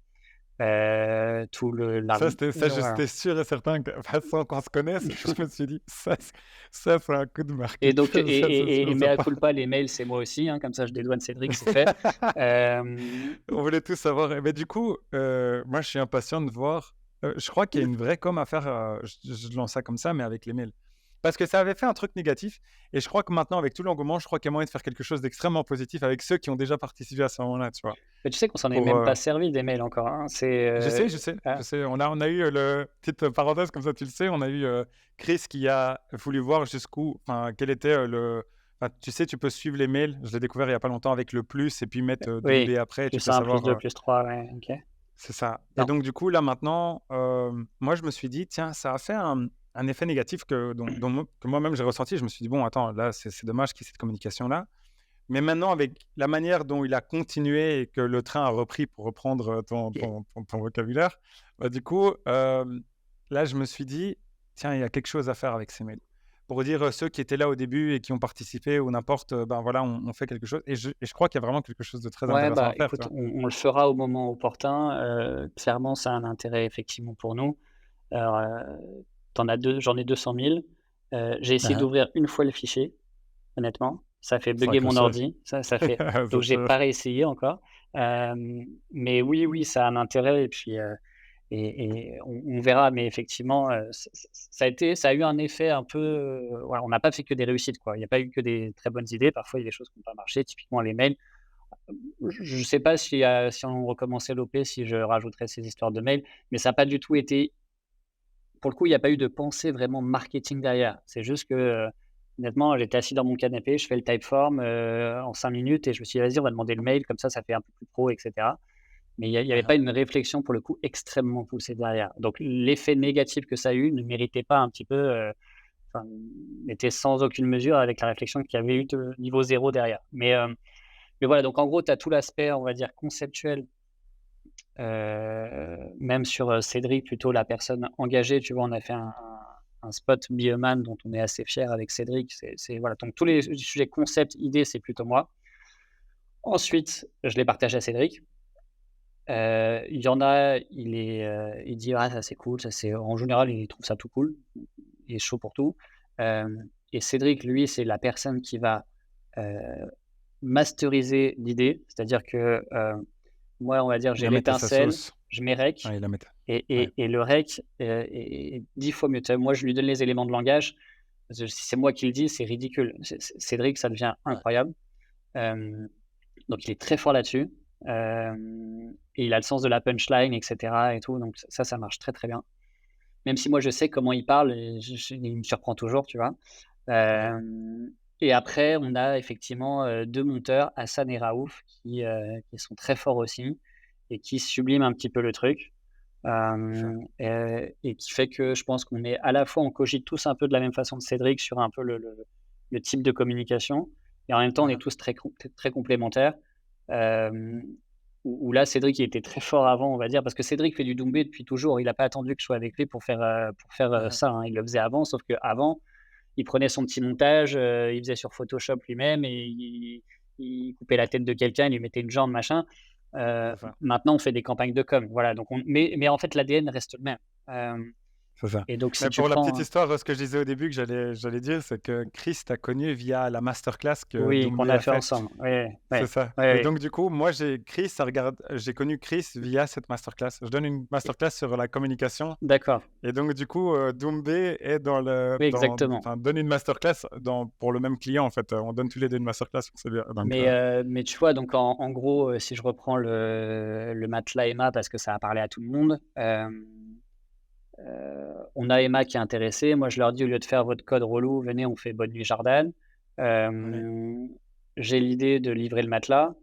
Tout le Ça, l'arg voilà j'étais sûr et certain que, enfin, sans qu'on se connaisse, je me suis dit: Ça, c'est un coup de et donc marketing, ça, c'est sûr et mea certain». culpa, les mails, c'est moi aussi, hein, comme ça je dédouane Cédric, c'est fait. Hem, On voulait tous savoir mais du coup, moi, je suis impatient de voir, je crois qu'il y a une vraie com à faire, je lance ça comme ça, mais avec les mails. Parce que ça avait fait un truc négatif et je crois que maintenant, avec tout l'engouement, je crois qu'il y a moyen de faire quelque chose d'extrêmement positif avec ceux qui ont déjà participé à ce moment-là, tu vois? mais tu sais qu'on s'en est Pour, même pas servi des mails encore, hein. C'est, je ah, sais. On a eu, petite parenthèse comme ça, tu le sais, on a eu, Chris qui a voulu voir jusqu'où enfin, quel était, le enfin, tu sais, tu peux suivre les mails, je l'ai découvert il y a pas longtemps avec le plus et puis mettre, oui, doublé après, tu peux +1, savoir, +2, +3, ouais, OK. c'est ça et Non. donc du coup, là, maintenant, moi, je me suis dit: «Tiens, ça a fait un effet négatif que moi-même j'ai ressenti». Je me suis dit: «Bon, attends, là, c'est dommage qu'il y ait cette communication-là». Mais maintenant, avec la manière dont il a continué et que le train a repris, pour reprendre, ton vocabulaire, bah, du coup, là, je me suis dit: «Tiens, il y a quelque chose à faire avec ces mails». Pour dire, ceux qui étaient là au début et qui ont participé ou n'importe, ben, voilà, on fait quelque chose et je crois qu'il y a vraiment quelque chose de très Ouais, intéressant bah, à faire, tu écoute, vois? on le fera au moment opportun, clairement ça a un intérêt effectivement pour nous. Alors, tu as 2 j'en ai 200 000. J'ai essayé Mmh. d'ouvrir une fois le fichier, honnêtement, ça fait Sans bugger mon accrocher. ordi, ça fait donc C'est j'ai sûr. pas réessayé encore. Mais oui, oui, ça a un intérêt et puis, on verra, mais effectivement, ça a eu un effet un peu, voilà, on n'a pas fait que des réussites, quoi. Il y a pas eu que des très bonnes idées, parfois il y a des choses qui ont pas marché, typiquement les mails. Je ne sais pas si on recommençait l'OP, si je rajouterais ces histoires de mails, mais ça a pas du tout été pour le coup, il y a pas eu de pensée vraiment marketing derrière. C'est juste que, honnêtement, j'étais assis dans mon canapé, je fais le Typeform, en 5 minutes et je me suis dit: «Vas-y, on va demander le mail, comme ça fait un peu plus pro et cetera». Mais il y avait Mmh. pas une réflexion pour le coup extrêmement poussée derrière. Donc l'effet négatif que ça a eu ne méritait pas un petit peu, enfin, n'était sans aucune mesure avec la réflexion qu'il y avait eu de niveau zéro derrière. Mais voilà, donc en gros, tu as tout l'aspect, on va dire conceptuel, même sur, Cédric, plutôt la personne engagée, tu vois? On a fait un spot Bioman dont on est assez fier avec Cédric. C'est voilà, donc tous les sujets concept, idées, c'est plutôt moi. Ensuite, je les partage à Cédric. Il y en a, il dit: «Ah ça c'est cool, ça c'est» en général, il trouve ça tout cool. Il est chaud pour tout. Et Cédric, lui, c'est la personne qui va, heu, masteriser l'idée. C'est-à-dire que, moi, on va dire, Il j'ai la met à sa l'étincelle, sauce. je mets rec Ouais, il la met et ouais. le rec, est 10 fois mieux. Tu sais, moi, je lui donne les éléments de langage. Si c'est moi qui le dis, c'est ridicule. Cédric, ça devient Ouais. incroyable. Hem, donc il est très fort là-dessus. Et il a le sens de la punchline et cetera et tout, donc ça marche très, très bien. Même si moi je sais comment il parle et il me surprend toujours, tu vois? Ouais. Et après on a effectivement, 2 monteurs, Hassan et Raouf qui sont très forts aussi et qui subliment un petit peu le truc. Ça. Et qui fait que je pense qu'on est à la fois on cogite tous un peu de la même façon que Cédric sur un peu le type de communication et en même temps on est Mmh. tous très complémentaires. Hem, où là Cédric il était très fort avant on va dire parce que Cédric fait du Doumbé depuis toujours. Il a pas attendu que je sois avec lui pour faire, Mmh. ça, hein. Il le faisait avant sauf qu'avant, il prenait son petit montage, il faisait sur Photoshop lui-même et il coupait la tête de quelqu'un, il lui mettait une jambe machin. C'est ça. Maintenant on fait des campagnes de com, voilà donc mais en fait l'ADN reste le même. Hem, c'est ça. Et donc, si Mais tu pour la petite prends. histoire, ce que je disais au début que j'allais dire, c'est que Chris t'a connu via la masterclass que Oui, qu'on Doumbé a a fait fait. ensemble. Oui, C'est oui, ça. oui, Et oui. donc, du coup, moi, j'ai connu Chris via cette masterclass. Je donne une masterclass sur la communication. D'accord. Et donc, du coup, Doumbé est Oui, exactement. enfin, donne une masterclass pour le même client, en fait. On donne tous les deux une masterclass pour celui-là. Donc, Mais tu vois, donc en gros, si je reprends le matelas Emma, parce que ça a parlé à tout le monde, on a Emma qui est intéressée. Moi, je leur dis: «Au lieu de faire votre code relou, venez, on fait Bonne Nuit Jordan». ouais, J'ai l'idée de livrer le matelas.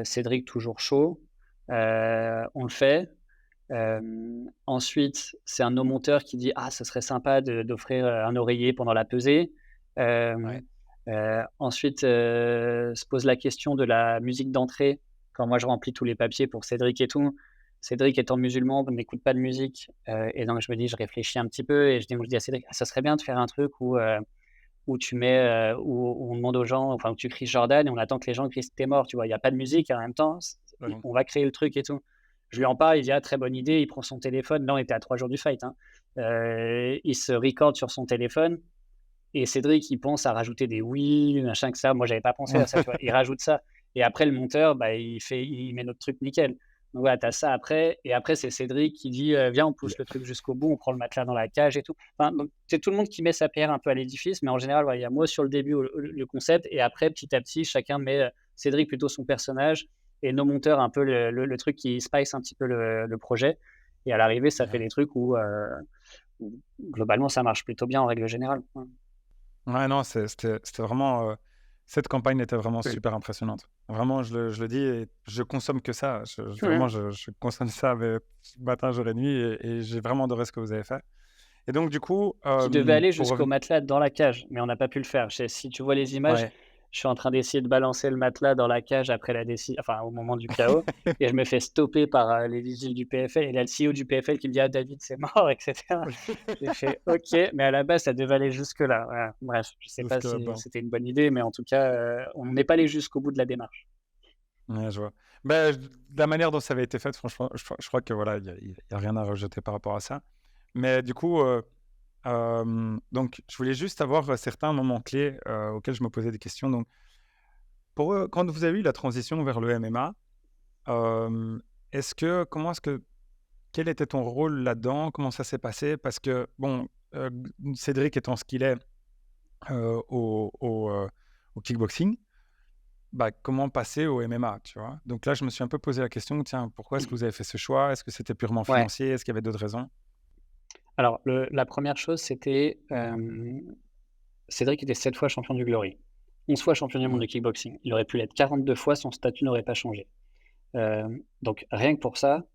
Cédric toujours chaud. On le fait. Ensuite, c'est un de nos monteurs qui dit: «Ah, ce serait sympa d'offrir, un oreiller pendant la pesée». Ouais. Hem, ensuite, se pose la question de la musique d'entrée. Quand moi je remplis tous les papiers pour Cédric et tout, Cédric étant musulman n'écoute pas de musique, et donc je réfléchis un petit peu et je dis à Cédric: «Ah, ça serait bien de faire un truc où tu mets, où on demande aux gens, enfin où tu cries Jordan et on attend que les gens crient «Tu mort», tu vois? Il y a pas de musique et en même temps, ouais, on va créer le truc et tout. Je lui en parle, il dit: «Ah, très bonne idée», il prend son téléphone. Là, on était à 3 jours du fight, hein. Il se record sur son téléphone et Cédric, il pense à rajouter des «oui», machin que ça. Moi, j'avais pas pensé à ça, tu vois? Il rajoute ça et après le monteur, bah, il met notre truc nickel. Donc voilà, tu as ça après et après c'est Cédric qui dit: «Viens, on pousse le truc jusqu'au bout, on prend le matelas dans la cage et tout». Enfin, donc c'est tout le monde qui met sa pierre un peu à l'édifice, mais en général, voilà, il y a moi sur le début, le concept et après petit à petit, chacun met, Cédric plutôt son personnage et nos monteurs un peu le truc qui spice un petit peu le projet et à l'arrivée, ça fait ouais. des trucs où globalement ça marche plutôt bien en règle générale. Ouais. Ouais, non, c'était vraiment, cette campagne était vraiment Oui. super impressionnante. Vraiment, je le dis et je consomme que ça. Mmh. Vraiment, je consomme ça mais matin, jour et nuit et j'ai vraiment adoré ce que vous avez fait. Et donc du coup, Qui devait aller pour jusqu'au reven matelas dans la cage, mais on n'a pas pu le faire. Si tu vois les images, ouais. je suis en train d'essayer de balancer le matelas dans la cage après enfin au moment du chaos et je me fais stopper par, les vigiles du PFL et là le CEO du PFL qui me dit: «Ah David, c'est mort» et cetera. J'ai fait: «OK», mais à la base ça devait aller jusque-là, voilà. Bref, je sais pas Jusque si là-bas. c'était une bonne idée, mais en tout cas, on n'est pas allé jusqu'au bout de la démarche. Ouais, je vois. Bah, de la manière dont ça avait été fait, franchement, je crois que voilà, il y a rien à rejeter par rapport à ça. Mais du coup, donc je voulais juste avoir, certains moments clés, auxquels je me posais des questions. Donc quand vous avez eu la transition vers le MMA, hem, est-ce que quel était ton rôle là-dedans? Comment ça s'est passé? Parce que bon, Cédric étant ce qu'il est, heu, au au, heu, au kickboxing, bah, comment passer au MMA, tu vois? Donc là, je me suis un peu posé la question: «Tiens, pourquoi est-ce que vous avez fait ce choix? Est-ce que c'était purement Ouais, financier? Est-ce qu'il y avait d'autres raisons?» alors la première chose c'était, Cédric était 7 fois champion du Glory, 11 fois champion du monde de Ouais, kickboxing. Il aurait pu l'être 42 fois, son statut n'aurait pas changé. Donc rien que pour ça,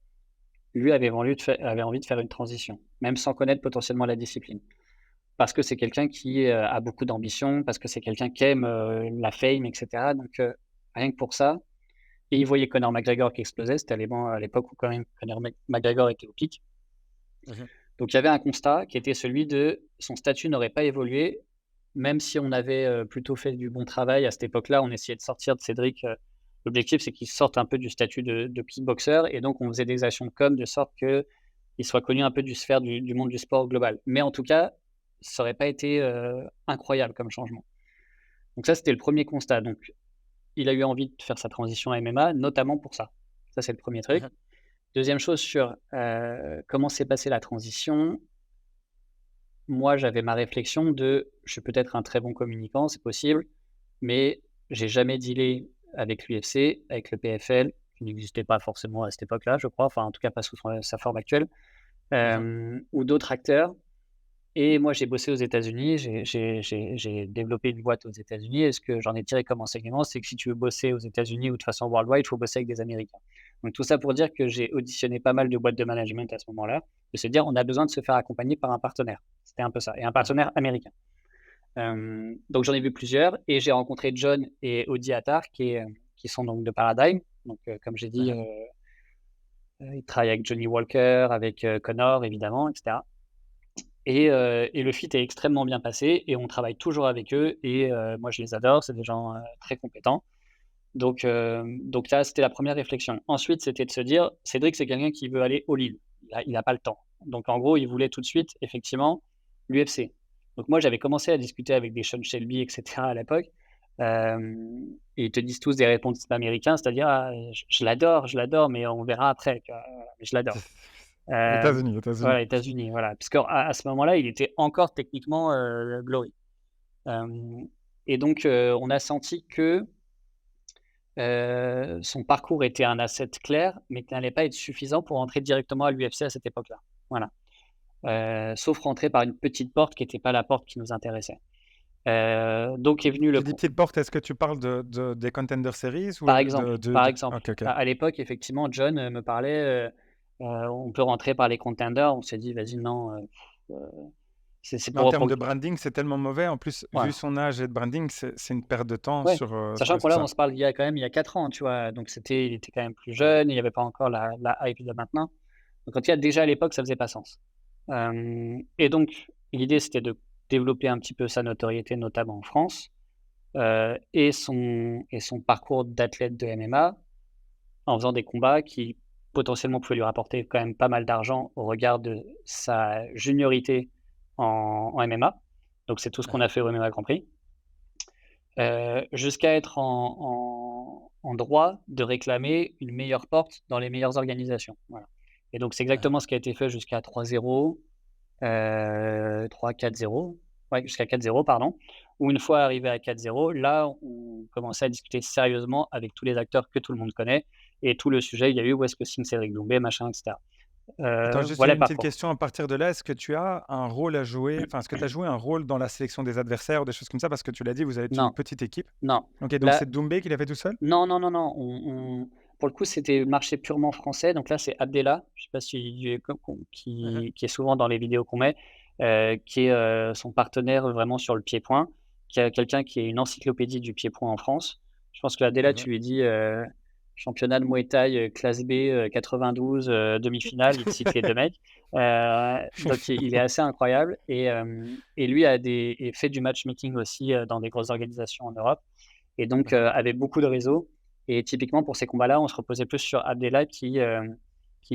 lui avait envie de faire une transition, même sans connaître potentiellement la discipline. Parce que c'est quelqu'un qui, a beaucoup d'ambition, parce que c'est quelqu'un qui aime, la fame et cetera. Donc rien que pour ça et il voyait Conor McGregor qui explosait, c'était à l'époque où quand même Conor McGregor était au pic. mmh Donc il y avait un constat qui était celui de son statut n'aurait pas évolué, même si on avait, plutôt fait du bon travail à cette époque-là, on essayait de sortir de Cédric, l'objectif c'est qu'il sorte un peu du statut de kickboxer et donc on faisait des actions de com de sorte qu'il soit connu un peu du sphère du monde du sport global. Mais en tout cas, ça aurait pas été, incroyable comme changement. Donc ça, c'était le premier constat. Donc il a eu envie de faire sa transition à MMA, notamment pour ça. Ça, c'est le premier truc. mh. Deuxième chose sur, comment s'est passée la transition. Moi, j'avais ma réflexion de: «Je suis peut-être un très bon communicant, c'est possible, mais j'ai jamais dealé avec l'UFC, avec le PFL», qui n'existait pas forcément à cette époque-là, je crois, enfin, en tout cas pas sous sa forme actuelle, Mmh ou d'autres acteurs et moi, j'ai bossé aux États-Unis, j'ai développé une boîte aux États-Unis et ce que j'en ai tiré comme enseignement, c'est que si tu veux bosser aux États-Unis ou de façon worldwide, il faut bosser avec des Américains. Donc tout ça pour dire que j'ai auditionné pas mal de boîtes de management à ce moment-là, de se dire: «On a besoin de se faire accompagner par un partenaire». C'était un peu ça et un mh. partenaire américain. Donc j'en ai vu plusieurs et j'ai rencontré John et Audi Attar qui sont donc de Paradigm. Donc comme j'ai dit, Mmh ils travaillent avec Johnny Walker, avec, Conor évidemment et cetera et le fit est extrêmement bien passé et on travaille toujours avec eux et moi je les adore, c'est des gens, très compétents. Donc là, c'était la première réflexion. Ensuite, c'était de se dire: «Cédric, c'est quelqu'un qui veut aller all in». Il a pas le temps. Donc, en gros, ils voulaient tout de suite, effectivement, l'UFC. Donc, moi, j'avais commencé à discuter avec des Sean Shelby, etc. à l'époque. Et ils te disent tous des réponses américains, c'est-à-dire je l'adore, mais on verra après. Mais je l'adore. États-Unis. Voilà, États-Unis, voilà. Parce qu'à ce moment-là, il était encore techniquement Glory. Et donc, on a senti que son parcours était un asset clair, mais qui n'allait pas être suffisant pour entrer directement à l'UFC à cette époque-là. Voilà. Sauf rentrer par une petite porte qui n'était pas la porte qui nous intéressait. Donc est venu Tu dis petite porte, est-ce que tu parles des Contender Series ou Par exemple, Ok. À l'époque, effectivement, John me parlait, on peut rentrer par les contenders. On s'est dit, vas-y, non, c'est Mais en pour termes de branding, c'est tellement mauvais. En plus, vu voilà. son âge et de branding, c'est une perte de temps Ouais, sur sachant qu'on ça. on se parle il y a 4 ans, tu vois? Donc il était quand même plus jeune, il n'y avait pas encore la hype de maintenant. Donc en tout cas, déjà à l'époque, ça faisait pas sens. Et donc l'idée, c'était de développer un petit peu sa notoriété, notamment en France, et son parcours d'athlète de MMA, en faisant des combats qui potentiellement pouvaient lui rapporter quand même pas mal d'argent au regard de sa juniorité en MMA. Donc c'est tout ce qu'on a fait au MMA Grand Prix. Jusqu'à être en droit de réclamer une meilleure porte dans les meilleures organisations. Voilà. Et donc c'est exactement ce qui a été fait jusqu'à 3-0, 3-4-0, ouais, jusqu'à 4-0, pardon. Où une fois arrivé à 4-0, là, on commençait à discuter sérieusement avec tous les acteurs que tout le monde connaît. Et tout le sujet, il y a eu où est-ce que signe Cédric Doumbé, machin, etc. Attends, juste Voilà une le petite parcours. question à partir de là. Est-ce que tu as un rôle à jouer, enfin, est-ce que tu as joué un rôle dans la sélection des adversaires ou des choses comme ça? Parce que tu l'as dit, vous êtes une Non, petite équipe. non. Ok, donc Là, c'est Doumbé qui l'a fait tout seul? non, non, non, non. Pour le coup, c'était marché purement français. Donc là, c'est Abdella, je ne sais pas si qui est souvent dans les vidéos qu'on met, qui est son partenaire vraiment sur le pied-point, qui est quelqu'un qui est une encyclopédie du pied-point en France. Je pense que Abdella, tu lui dis championnat de Muay Thai classe B 92 demi-finale, il te cite les deux mecs. Donc il est assez incroyable et lui fait du matchmaking aussi dans des grosses organisations en Europe. Et donc, avait beaucoup de réseaux. Et typiquement, pour ces combats-là, on se reposait plus sur Abdella qui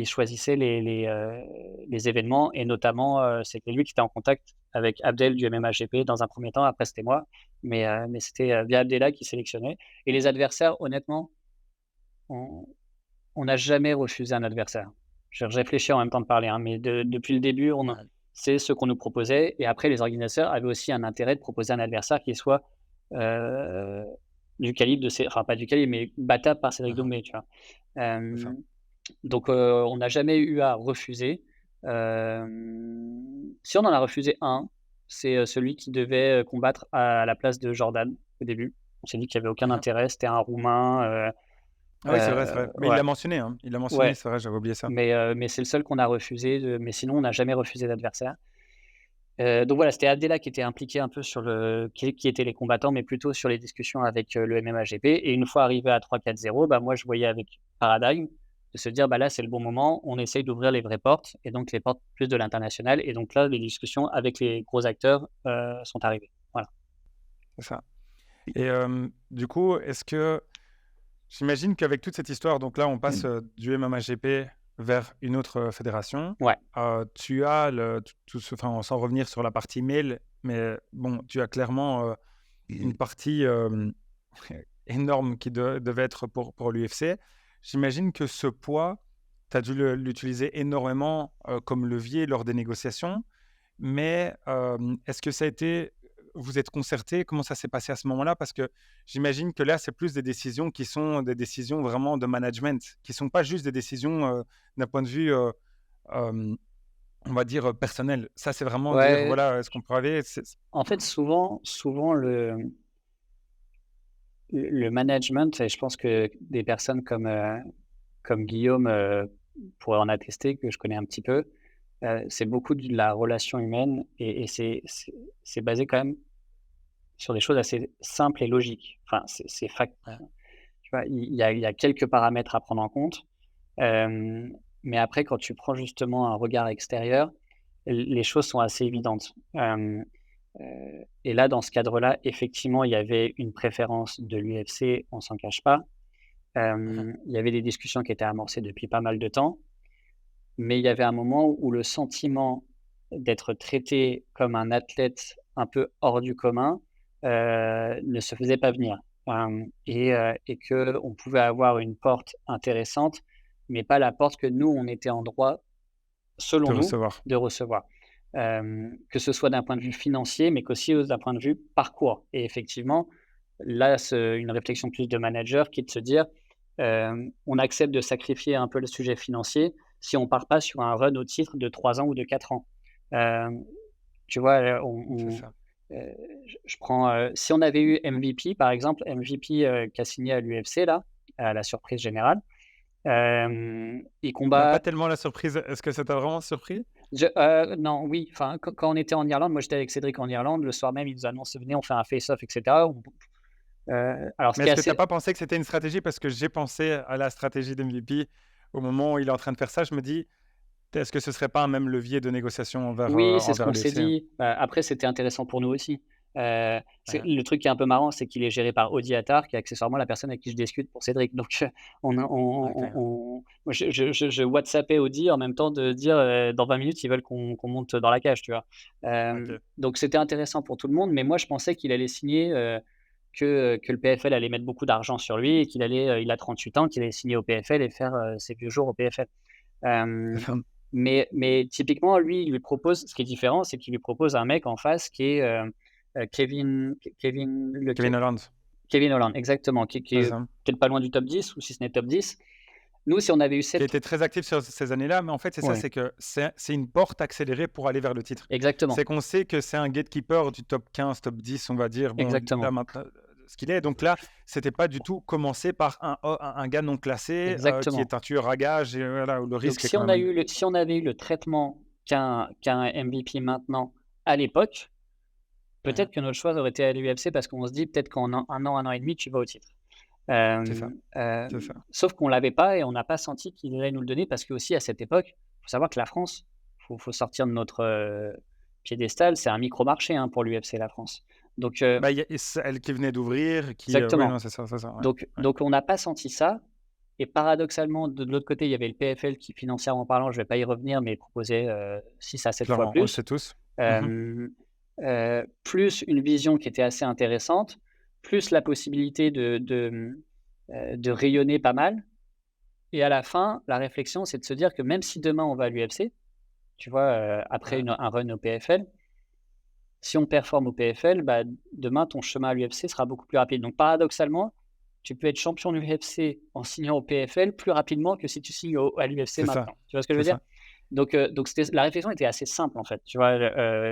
choisissait les événements. Et notamment, c'était lui qui était en contact avec Abdel du MMA-GP dans un premier temps. Après, c'était moi. Mais c'était via Abdella qui sélectionnait. Et les adversaires, honnêtement, on n'a jamais refusé un adversaire. Je réfléchis en même temps de parler, hein, mais depuis le début, c'est ce qu'on nous proposait. Et après, les organisateurs avaient aussi un intérêt de proposer un adversaire qui soit du calibre enfin pas du calibre, mais battable par Cédric Doumbé, tu vois? Donc on n'a jamais eu à refuser. Si on en a refusé un, c'est, celui qui devait, combattre à la place de Jordan, au début. On s'est dit qu'il y avait aucun intérêt, c'était un Roumain, Ah oui, c'est vrai, c'est vrai. Mais il ouais, l'a mentionné, hein. Il l'a mentionné, ouais, c'est vrai, j'avais oublié ça. mais c'est le seul qu'on a refusé, mais sinon on n'a jamais refusé d'adversaire. Donc voilà, c'était Abdella qui était impliqué un peu sur qui étaient les combattants, mais plutôt sur les discussions avec, le MMA-GP. Et une fois arrivé à 3-4-0, bah, moi je voyais avec Paradigm de se dire: «Bah, là, c'est le bon moment, on essaye d'ouvrir les vraies portes» et donc les portes plus de l'international et donc là, les discussions avec les gros acteurs, sont arrivées. Voilà. C'est ça. Et du coup, est-ce que j'imagine qu'avec toute cette histoire, donc là, on passe du MMA-GP vers une autre fédération. Ouais. Tu as enfin, sans revenir sur la partie mail, mais bon, tu as clairement une partie énorme qui devait être pour l'UFC. J'imagine que ce poids, tu as dû l'utiliser énormément comme levier lors des négociations, mais est-ce que ça a été vous êtes concertés? Comment ça s'est passé à ce moment-là? Parce que j'imagine que là, c'est plus des décisions qui sont des décisions vraiment de management, qui ne sont pas juste des décisions d'un point de vue, on va dire, personnel. Ça, c'est vraiment dire, Ouais, voilà, est-ce qu'on peut arriver? en fait, souvent le management et je pense que des personnes comme Guillaume, pourrait en attester, que je connais un petit peu, c'est beaucoup de la relation humaine et c'est basé quand même sur des choses assez simples et logiques. Enfin, c'est tu vois? Il y a quelques paramètres à prendre en compte, mais après quand tu prends justement un regard extérieur, les choses sont assez évidentes. Et là, dans ce cadre-là, effectivement, il y avait une préférence de l'UFC, on s'en cache pas. Il y avait des discussions qui étaient amorcées depuis pas mal de temps. mais il y avait un moment où le sentiment d'être traité comme un athlète un peu hors du commun, ne se faisait pas venir. Et qu'on pouvait avoir une porte intéressante, mais pas la porte que nous, on était en droit, selon De nous, recevoir. de recevoir. Que ce soit d'un point de vue financier, mais qu'aussi d'un point de vue parcours. Et effectivement, là, c'est une réflexion plus de manager qui est de se dire, on accepte de sacrifier un peu le sujet financier si on part pas sur un run au titre de 3 ans ou de 4 ans. Hem, Tu vois, C'est ça. je prends, si on avait eu MVP, par exemple, MVP, qui a signé à l'UFC là, à la surprise générale, il Pas combat tellement la surprise. Est-ce que ça t'a vraiment surpris? non, oui, enfin, quand on était en Irlande, moi j'étais avec Cédric en Irlande, le soir même, il nous annonce: «Venez, on fait un face-off» et cetera. Alors ce Mais qui est est-ce que tu as assez pas pensé que c'était une stratégie? Parce que j'ai pensé à la stratégie d'MVP au moment où il est en train de faire ça. Je me dis: «Est-ce que ce serait pas un même levier de négociation Oui, c'est ce envers qu'on s'est l'UFC?» dit. Après, c'était intéressant pour nous aussi. C'est Ouais. le truc qui est un peu marrant, c'est qu'il est géré par Audi Attar, qui est accessoirement la personne avec qui je discute pour Cédric. Donc, OK. moi, je WhatsAppais Audi en même temps de dire, dans 20 minutes, ils veulent qu'on monte dans la cage, tu vois? OK. Donc c'était intéressant pour tout le monde, mais moi, je pensais qu'il allait signer, que le PFL allait mettre beaucoup d'argent sur lui et qu'il allait, il a 38 ans, qu'il allait signer au PFL et faire, ses vieux jours au PFL. Hem mais typiquement, lui, il lui propose ce qui est différent, c'est qu'il lui propose un mec en face qui est, Kevin Holland. Kevin Holland, exactement, qui C'est est ça. peut-être pas loin du top 10 ou si ce n'est top 10. Nous, si on avait eu Qui a cette été très actif sur ces années-là, mais en fait, c'est ça, ouais, c'est que c'est une porte accélérée pour aller vers le titre. exactement, C'est qu'on sait que c'est un gatekeeper du top 15, top 10, on va dire, bon, là, exactement, maintenant, ce qu'il est. Donc là, c'était pas du tout commencé par un gars non classé, qui exactement. est un tueur à gages et voilà, où le Donc risque est quand même élevé. si on avait eu le traitement qu'un MVP maintenant à l'époque, Ouais, peut-être que notre choix aurait été à l'UFC parce qu'on se dit: «Peut-être qu'en un an et demi, tu vas au titre». c'est ça, c'est ça. Sauf qu'on l'avait pas et on n'a pas senti qu'il allait nous le donner parce qu'aussi à cette époque, il faut savoir que la France, faut sortir de notre, piédestal, c'est un micro-marché, hein, pour l'UFC, la France. Donc Bah, il y a et c'est elle qui venait d'ouvrir, qui, ouais, exactement. non, c'est ça, ouais, Donc ouais. on n'a pas senti ça et paradoxalement, de l'autre côté, il y avait le PFL qui, financièrement parlant, je vais pas y revenir, mais proposait, 6 à 7 fois Clairement, on le plus. sait tous. Mmh. Hem, Plus une vision qui était assez intéressante, plus la possibilité de rayonner pas mal. Et à la fin, la réflexion, c'est de se dire que même si demain on va à l'UFC, tu vois, après Ouais, un run au PFL, si on performe au PFL, bah, demain ton chemin à l'UFC sera beaucoup plus rapide. Donc paradoxalement, tu peux être champion de l'UFC en signant au PFL plus rapidement que si tu signes à l'UFC c'est ça, maintenant. Tu vois ce que je c'est veux dire? ça. Donc c'était la réflexion était assez simple en fait, tu vois?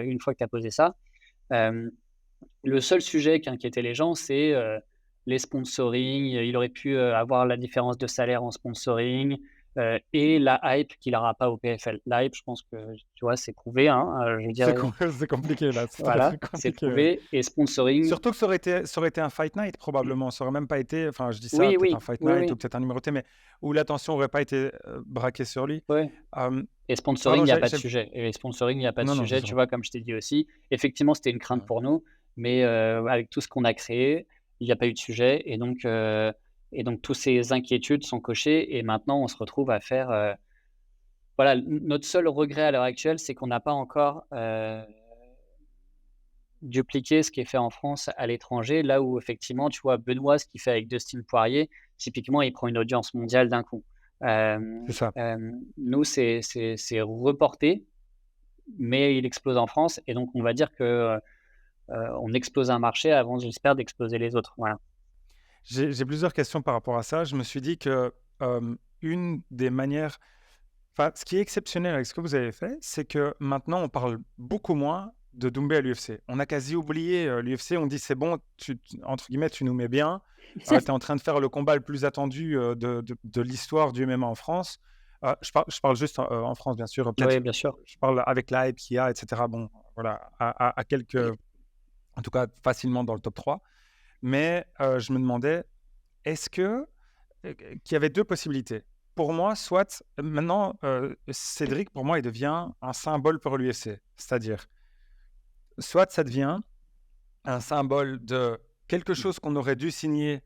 Une fois que tu as posé ça, hem, le seul sujet qui inquiétait les gens, c'est, les sponsoring. Il aurait pu, avoir la différence de salaire en sponsoring, et la hype qu'il aura pas au PFL. La hype, je pense que, tu vois, c'est prouvé, hein, je veux dire, C'est compliqué là, c'est très, voilà, très c'est compliqué, ouais. prouvé et sponsoring Surtout que ça aurait été un fight night probablement, ça aurait même pas été, enfin je dis ça, oui, peut-être un oui, fight oui, night ou oui, peut-être un numéroté, mais où l'attention aurait pas été, braquée sur lui. ouais Hem, et sponsoring, Pardon, il y a pas de j'ai sujet et sponsoring, il y a pas de non, non, bien sujet, tu sûr. vois? Comme je t'ai dit aussi. Effectivement, c'était une crainte Ouais. pour nous, mais avec tout ce qu'on a créé, il y a pas eu de sujet et donc tous ces inquiétudes sont cochées et maintenant on se retrouve à faire, voilà, notre seul regret à l'heure actuelle, c'est qu'on n'a pas encore, dupliqué ce qui est fait en France à l'étranger. Là où effectivement, tu vois, Benoît, ce qu'il fait avec Dustin Poirier, typiquement, il prend une audience mondiale d'un coup. C'est ça. Nous, c'est reporté, mais il explose en France et donc on va dire que, on explose un marché avant, j'espère, d'exploser les autres. Voilà. J'ai plusieurs questions par rapport à ça. Je me suis dit que, une des manières, enfin, ce qui est exceptionnel avec ce que vous avez fait, c'est que maintenant on parle beaucoup moins de Doumbé à l'UFC. On a quasi oublié, l'UFC, on dit: «C'est bon, tu entre guillemets, tu nous mets bien, tu es en train de faire le combat le plus attendu, de l'histoire du MMA en France». Je parle juste en France bien sûr, peut-être Oui, bien sûr. je parle avec la hype qu'il y a et cetera. Bon, voilà, à quelques, en tout cas facilement dans le top 3. Mais, je me demandais, est-ce que, qu'il y avait 2 possibilités. Pour moi, soit maintenant, Cédric, pour moi, il devient un symbole pour l'UFC. C'est-à-dire, soit ça devient un symbole de quelque chose qu'on aurait dû signer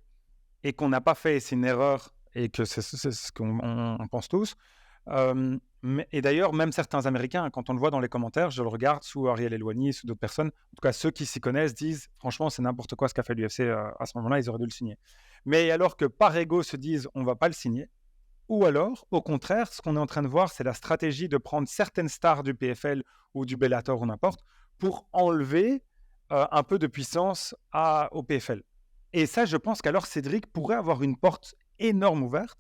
et qu'on n'a pas fait et c'est une erreur et que c'est ce qu'on pense tous. Et d'ailleurs, même certains Américains, quand on le voit dans les commentaires, je le regarde sous Ariel Helwani, sous d'autres personnes, en tout cas ceux qui s'y connaissent disent franchement c'est n'importe quoi ce qu'a fait l'UFC à ce moment-là, ils auraient dû le signer. Mais alors que par ego se disent on va pas le signer, ou alors au contraire, ce qu'on est en train de voir, c'est la stratégie de prendre certaines stars du PFL ou du Bellator ou n'importe pour enlever un peu de puissance au PFL. Et ça, je pense qu'alors Cédric pourrait avoir une porte énorme ouverte.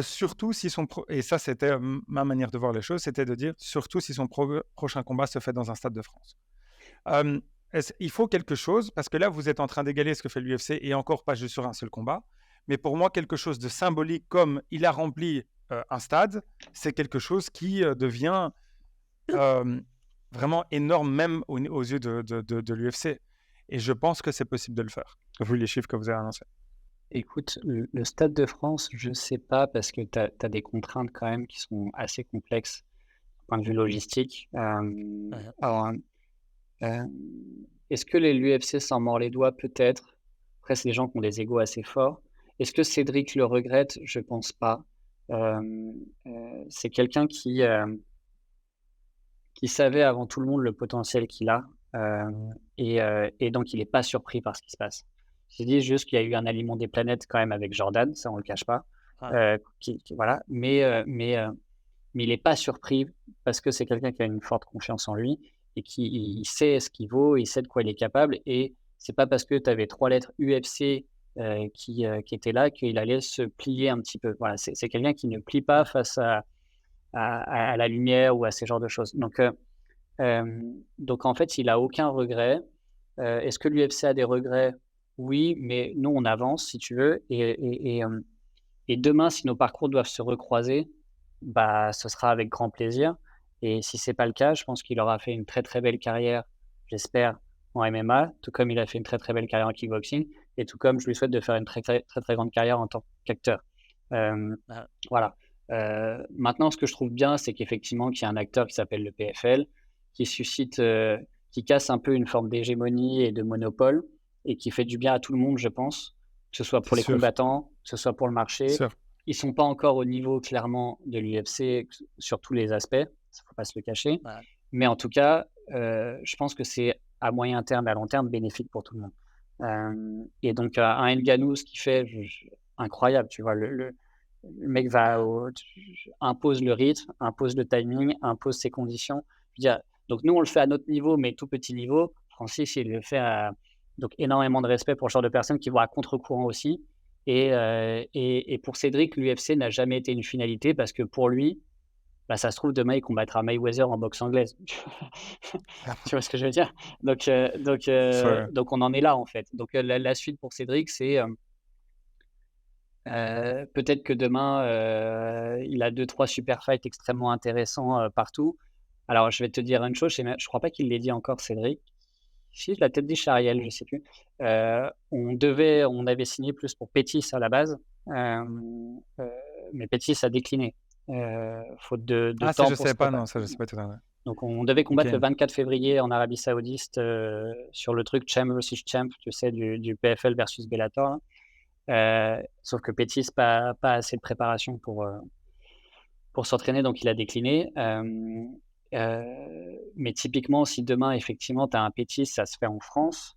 Surtout si et ça c'était ma manière de voir les choses, c'était de dire surtout si son prochain combat se fait dans un stade de France. Il faut quelque chose, parce que là vous êtes en train d'égaler ce que fait l'UFC et encore pas juste sur un seul combat, mais pour moi quelque chose de symbolique comme il a rempli un stade, c'est quelque chose qui devient vraiment énorme même aux yeux de l'UFC. Et je pense que c'est possible de le faire, vu les chiffres que vous avez annoncés. Écoute, le Stade de France, je sais pas parce que tu as des contraintes quand même qui sont assez complexes du point de vue logistique. Alors, est-ce que l'UFC s'en mord les doigts? Peut-être. Après, c'est des gens qui ont des égos assez forts. Est-ce que Cédric le regrette? Je pense pas. C'est quelqu'un qui savait avant tout le monde le potentiel qu'il a, et donc il n'est pas surpris par ce qui se passe. Je dis juste qu'il y a eu un alignement des planètes quand même avec Jordan, ça on le cache pas. Voilà, mais il n'est pas surpris parce que c'est quelqu'un qui a une forte confiance en lui et qui il sait ce qu'il vaut, il sait de quoi il est capable, et c'est pas parce que tu avais 3 lettres UFC qui étaient là qu'il allait se plier un petit peu. Voilà, c'est quelqu'un qui ne plie pas face à la lumière ou à ces genres de choses. Donc en fait, il a aucun regret. Est-ce que l'UFC a des regrets? Oui, mais nous, on avance, si tu veux, et demain, si nos parcours doivent se recroiser, bah, ce sera avec grand plaisir. Et si c'est pas le cas, je pense qu'il aura fait une très, très belle carrière, j'espère, en MMA, tout comme il a fait une très, très belle carrière en kickboxing, et tout comme je lui souhaite de faire une très, très, très, très grande carrière en tant qu'acteur. Voilà. Maintenant, ce que je trouve bien, c'est qu'effectivement, qu'il y a un acteur qui s'appelle le PFL, qui suscite, qui casse un peu une forme d'hégémonie et de monopole, et qui fait du bien à tout le monde, je pense, que ce soit pour les combattants, que ce soit pour le marché. Ils ne sont pas encore au niveau, clairement, de l'UFC sur tous les aspects, il ne faut pas se le cacher. Mais en tout cas, je pense que c'est à moyen terme et à long terme bénéfique pour tout le monde. Et donc, un Ngannou, ce qu'il fait, incroyable, tu vois, le mec impose le rythme, impose le timing, impose ses conditions. Je veux dire, donc nous, on le fait à notre niveau, mais tout petit niveau. Francis, il le fait donc énormément de respect pour ce genre de personnes qui vont à contre-courant aussi. Et pour Cédric, l'UFC n'a jamais été une finalité parce que pour lui, bah, ça se trouve, demain, il combattra Mayweather en boxe anglaise. Tu vois ce que je veux dire? Donc on en est là, en fait. Donc la suite pour Cédric, c'est peut-être que demain, il a 2-3 super fights extrêmement intéressants partout. Alors, je vais te dire une chose, je crois pas qu'il l'ait dit encore, Cédric. Si, je l'ai peut-être dit chez Ariel, je sais plus. On avait signé plus pour Pettis à la base, mais Pettis a décliné, faute de temps. Ça, je sais pas, non, ça, je sais pas tout à fait. Donc, on devait combattre le 24 février en Arabie Saoudite sur le truc Champ versus Champ, tu sais, du PFL versus Bellator. Sauf que Pettis pas assez de préparation pour s'entraîner, donc il a décliné. Mais typiquement, si demain, effectivement, tu as un Pettis, ça se fait en France,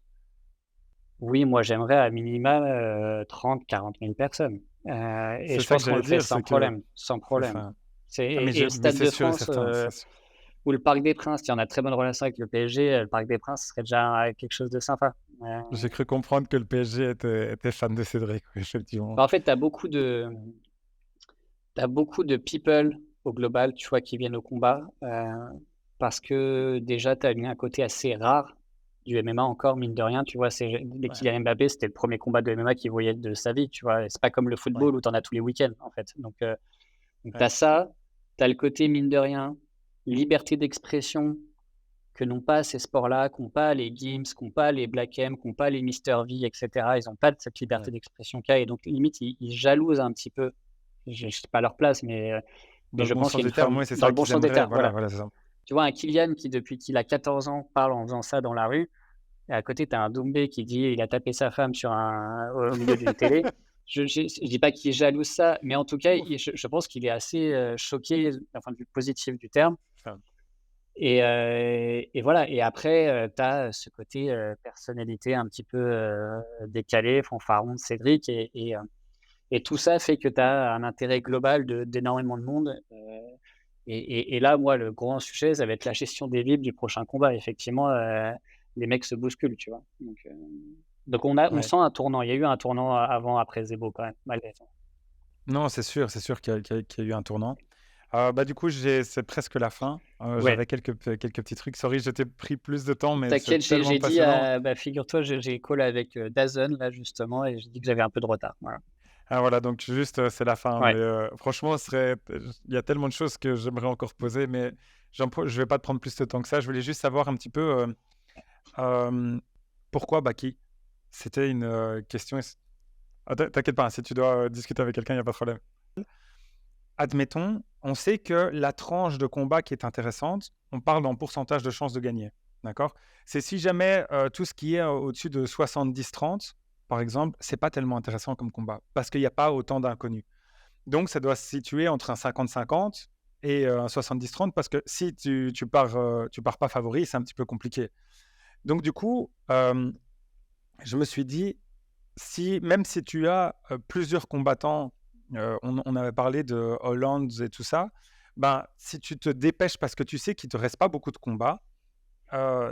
oui, moi, j'aimerais à minima 30-40 000 personnes. Et je pense qu'on le fait sans problème. Sans problème. Et le Stade de France ou le Parc des Princes, il y en a très bonne relation avec le PSG. Le Parc des Princes, ce serait déjà quelque chose de sympa. J'ai cru comprendre que le PSG était fan de Cédric, effectivement. En fait, tu as beaucoup de people au global, tu vois, qui viennent au combat, parce que déjà, tu as un côté assez rare du MMA encore, mine de rien, tu vois. Dès Kylian Mbappé, c'était le premier combat de MMA qu'il voyait de sa vie, tu vois. C'est pas comme le football où tu en as tous les week-ends, en fait. Donc tu as ça, tu as le côté, mine de rien, liberté d'expression que n'ont pas ces sports-là, qu'ont pas les Gims, qu'ont pas les Black M, qu'ont pas les Mister V, etc. Ils n'ont pas de cette liberté d'expression qu'il y a, et donc limite, ils jalousent un petit peu. Je ne sais pas leur place, mais je pense qu'il y a une forme dans le bon sens des termes. Voilà. C'est ça. Tu vois, un Kylian qui, depuis qu'il a 14 ans, parle en faisant ça dans la rue, et à côté, tu as un Doumbé qui dit il a tapé sa femme au milieu d'une télé. je dis pas qu'il jalouse ça, mais en tout cas, je pense qu'il est assez choqué d'un point de vue positif du terme. Enfin, Et voilà. Et après, tu as ce côté personnalité un petit peu décalé, fanfaron de Cédric. Et tout ça fait que tu as un intérêt global d'énormément de monde. Et là, moi, le grand sujet, ça va être la gestion des vibes du prochain combat. Effectivement, les mecs se bousculent, tu vois. Donc on ouais. sent un tournant. Il y a eu un tournant avant, après Zebo quand même, malgré tout. Non, c'est sûr qu'il y a eu un tournant. Bah, du coup, c'est presque la fin. Ouais, J'avais quelques petits trucs. Sorry, je t'ai pris plus de temps, mais t'inquiète, c'est tellement j'ai dit, passionnant. bah, figure-toi, j'ai call avec Dazn là justement, et j'ai dit que j'avais un peu de retard. Voilà. Ah voilà, donc juste, c'est la fin, mais Ouais, franchement, il y a tellement de choses que j'aimerais encore poser, mais je vais pas te prendre plus de temps que ça. Je voulais juste savoir un petit peu, hem, pourquoi Baki? C'était une, question t'inquiète pas, hein, si tu dois, discuter avec quelqu'un, il y a pas de problème. Admettons, on sait que la tranche de combat qui est intéressante, on parle en pourcentage de chances de gagner, d'accord? C'est si jamais, tout ce qui est, au-dessus de 70-30, par exemple, c'est pas tellement intéressant comme combat, parce qu'il y a pas autant d'inconnus. Donc ça doit se situer entre un 50-50 et un 70-30 parce que si tu pars pas favori, c'est un petit peu compliqué. Donc du coup, je me suis dit, si même si tu as, plusieurs combattants, on avait parlé de Holland et tout ça, ben, si tu te dépêches parce que tu sais qu'il te reste pas beaucoup de combats,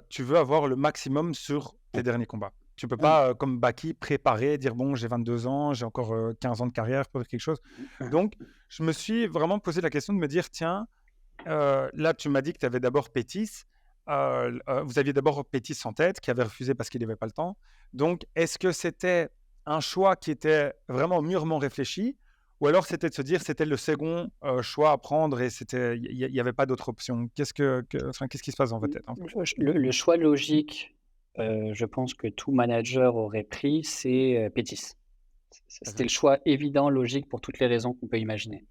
tu veux avoir le maximum sur tes derniers combats. Tu peux mmh, pas, comme Baki, préparer, dire: «Bon, j'ai 22 ans, j'ai encore, 15 ans de carrière pour faire quelque chose». Donc je me suis vraiment posé la question de me dire: «Tiens, là, tu m'as dit que tu avais d'abord Pétis, vous aviez d'abord Pétis en tête, qui avait refusé parce qu'il avait pas le temps. Donc est-ce que c'était un choix qui était vraiment mûrement réfléchi ou alors c'était de se dire: «C'était le second, choix à prendre et il y avait pas d'autre option»? Qu'est-ce qui se passe dans votre tête, en fait? le choix logique, je pense que tout manager aurait pris, c'est Pétis. C'était Mmh. le choix évident, logique pour toutes les raisons qu'on peut imaginer.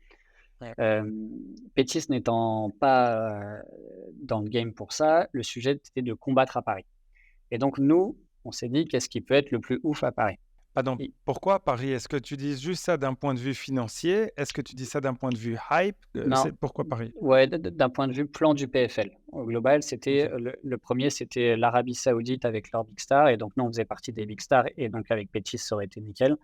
Ouais. Pétis n'étant pas dans le game pour ça, le sujet c'était de combattre à Paris. Et donc nous, on s'est dit: «Qu'est-ce qui peut être le plus ouf à Paris?» Pardon, et pourquoi Paris? Est-ce que tu dis juste ça d'un point de vue financier? Est-ce que tu dis ça d'un point de vue hype? non, C'est pourquoi Paris? ouais, d'un point de vue plan du PFL. Au global, c'était OK. le 1er, c'était l'Arabie Saoudite avec leur big star, et donc nous, on faisait partie des big stars, et donc avec Pétis, ça aurait été nickel.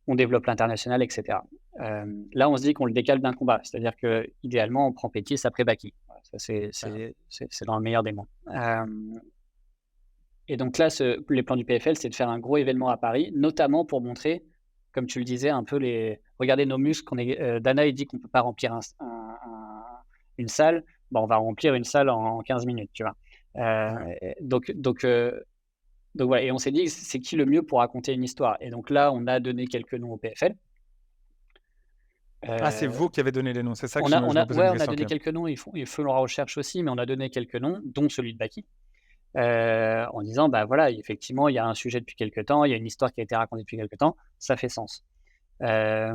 On développe l'international, et cetera. Là, on se dit qu'on le décale d'un combat, c'est-à-dire qu'idéalement, on prend Pétis après Baki. Voilà, ça Mmh. c'est dans le meilleur des mondes. Et donc là, les plans du PFL, c'est de faire un gros événement à Paris, notamment pour montrer, comme tu le disais, un peu les regardez nos muscles, Dana, il dit qu'on peut pas remplir une salle, bah, on va remplir une salle en 15 minutes, tu vois? Ouais. Donc voilà, et on s'est dit: «C'est qui le mieux pour raconter une histoire?» Et donc là, on a donné quelques noms au PFL. Ah, c'est Heu, vous qui avez donné les noms, c'est ça que je on me a posais ouais, une on a question, OK. donné quelques noms, ils font la recherche aussi, mais on a donné quelques noms, dont celui de Baki. En disant: «Bah, voilà, effectivement, il y a un sujet depuis quelque temps, il y a une histoire qui a été racontée depuis quelque temps, ça fait sens». Heu,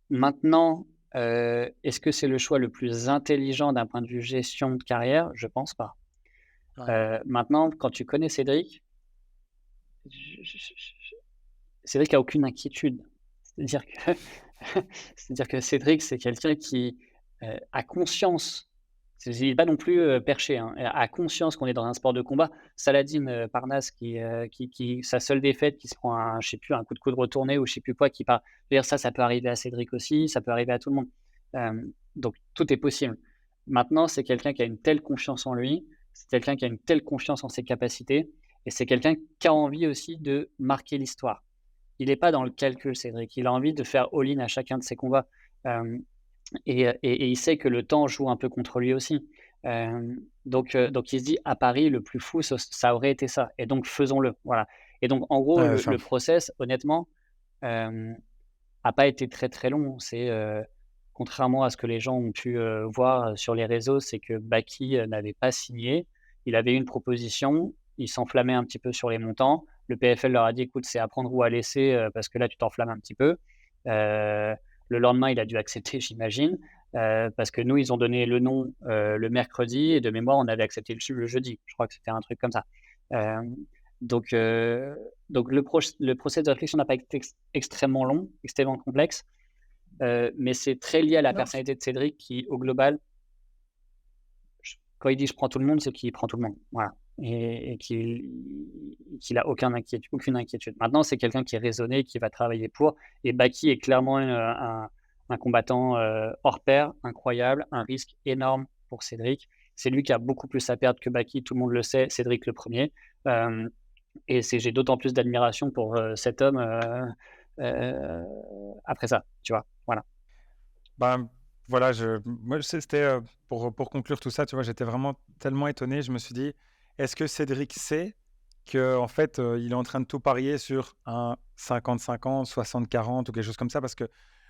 Maintenant, est-ce que c'est le choix le plus intelligent d'un point de vue gestion de carrière? Je pense pas. Ouais. Maintenant, quand tu connais Cédric, je Cédric a aucune inquiétude. C'est-à-dire que c'est-à-dire que Cédric, c'est quelqu'un qui, a conscience, il est pas non plus, perché, hein, a conscience qu'on est dans un sport de combat. Saladin, Parnasse qui sa seule défaite, qui se prend un je sais plus, un coup de coude retourné ou je sais plus quoi, qui part, je veux dire ça peut arriver à Cédric aussi, ça peut arriver à tout le monde. Donc tout est possible. Maintenant, c'est quelqu'un qui a une telle confiance en lui, c'est quelqu'un qui a une telle confiance en ses capacités, et c'est quelqu'un qui a envie aussi de marquer l'histoire. Il est pas dans le calcul, Cédric. Il a envie de faire all-in à chacun de ses combats. Hem et il sait que le temps joue un peu contre lui aussi. Donc il se dit: «À Paris, le plus fou, ça aurait été ça, et donc faisons-le», voilà. Et donc en gros, Ouais, le process, honnêtement, hem, a pas été très, très long. Contrairement à ce que les gens ont pu, voir sur les réseaux, c'est que Baki, n'avait pas signé. Il avait une proposition, il s'enflammait un petit peu sur les montants. Le PFL leur a dit: «Écoute, c'est à prendre ou à laisser, parce que là, tu t'enflammes un petit peu». Heu, le lendemain, il a dû accepter, j'imagine, parce que nous, ils ont donné le nom, le mercredi, et de mémoire, on avait accepté le jeudi. Je crois que c'était un truc comme ça. Hem Donc, donc le process de réflexion n'a pas été extrêmement long, extrêmement complexe, mais c'est très lié à la Non, personnalité de Cédric qui, au global, quand il dit je prends tout le monde, c'est qu'il prend tout le monde. Voilà. Et qu'il a aucune inquiétude. Maintenant, c'est quelqu'un qui est raisonné, qui va travailler pour. Et Baki est clairement un combattant hors pair, incroyable, un risque énorme pour Cédric. C'est lui qui a beaucoup plus à perdre que Baki, tout le monde le sait, Cédric le premier. Et j'ai d'autant plus d'admiration pour cet homme après ça, tu vois. Voilà. ben, voilà, moi, c'était pour conclure tout ça, tu vois, j'étais vraiment tellement étonné. Je me suis dit, est-ce que Cédric sait que en fait, il est en train de tout parier sur un 50-50, 60-40 ou quelque chose comme ça, parce que,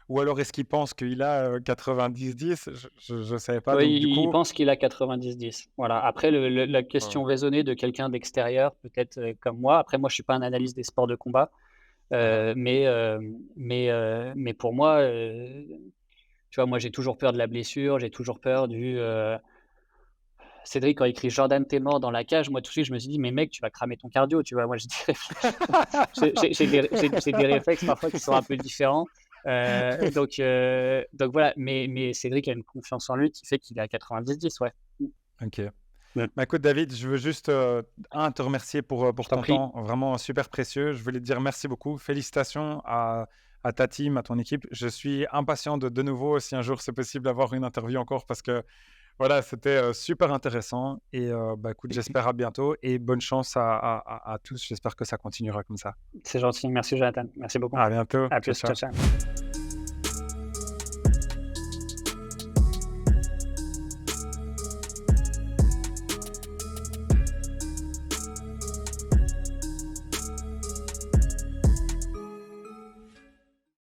ou alors est-ce qu'il pense qu'il a 90-10? Je savais pas. Oui, Donc du il coup, pense qu'il a 90-10. Voilà. Après, la question raisonnée de quelqu'un d'extérieur, peut-être comme moi. Après, moi, je suis pas un analyste des sports de combat, mais pour moi, tu vois, moi, j'ai toujours peur de la blessure, j'ai toujours peur du. Cédric, quand il écrit Jordan, t'es mort dans la cage, moi tout de suite, je me suis dit, mais mec, tu vas cramer ton cardio, tu vois. Moi, j'ai des réflexes, j'ai des réflexes parfois qui sont un peu différents. Donc voilà, mais Cédric a une confiance en lui qui fait qu'il est à 90-10, ouais. ok. Ouais. Bah, écoute, David, je veux juste te remercier Je pour t'en ton prie. temps, vraiment super précieux. Je voulais te dire merci beaucoup. Félicitations à ta team, à ton équipe. Je suis impatient de nouveau, si un jour c'est possible, d'avoir une interview encore parce que voilà, c'était super intéressant. Et bah, écoute, j'espère à bientôt et bonne chance à tous. J'espère que ça continuera comme ça. C'est gentil. Merci, Jonathan. Merci beaucoup. À bientôt. À Ciao, plus. Ciao, ciao. ciao.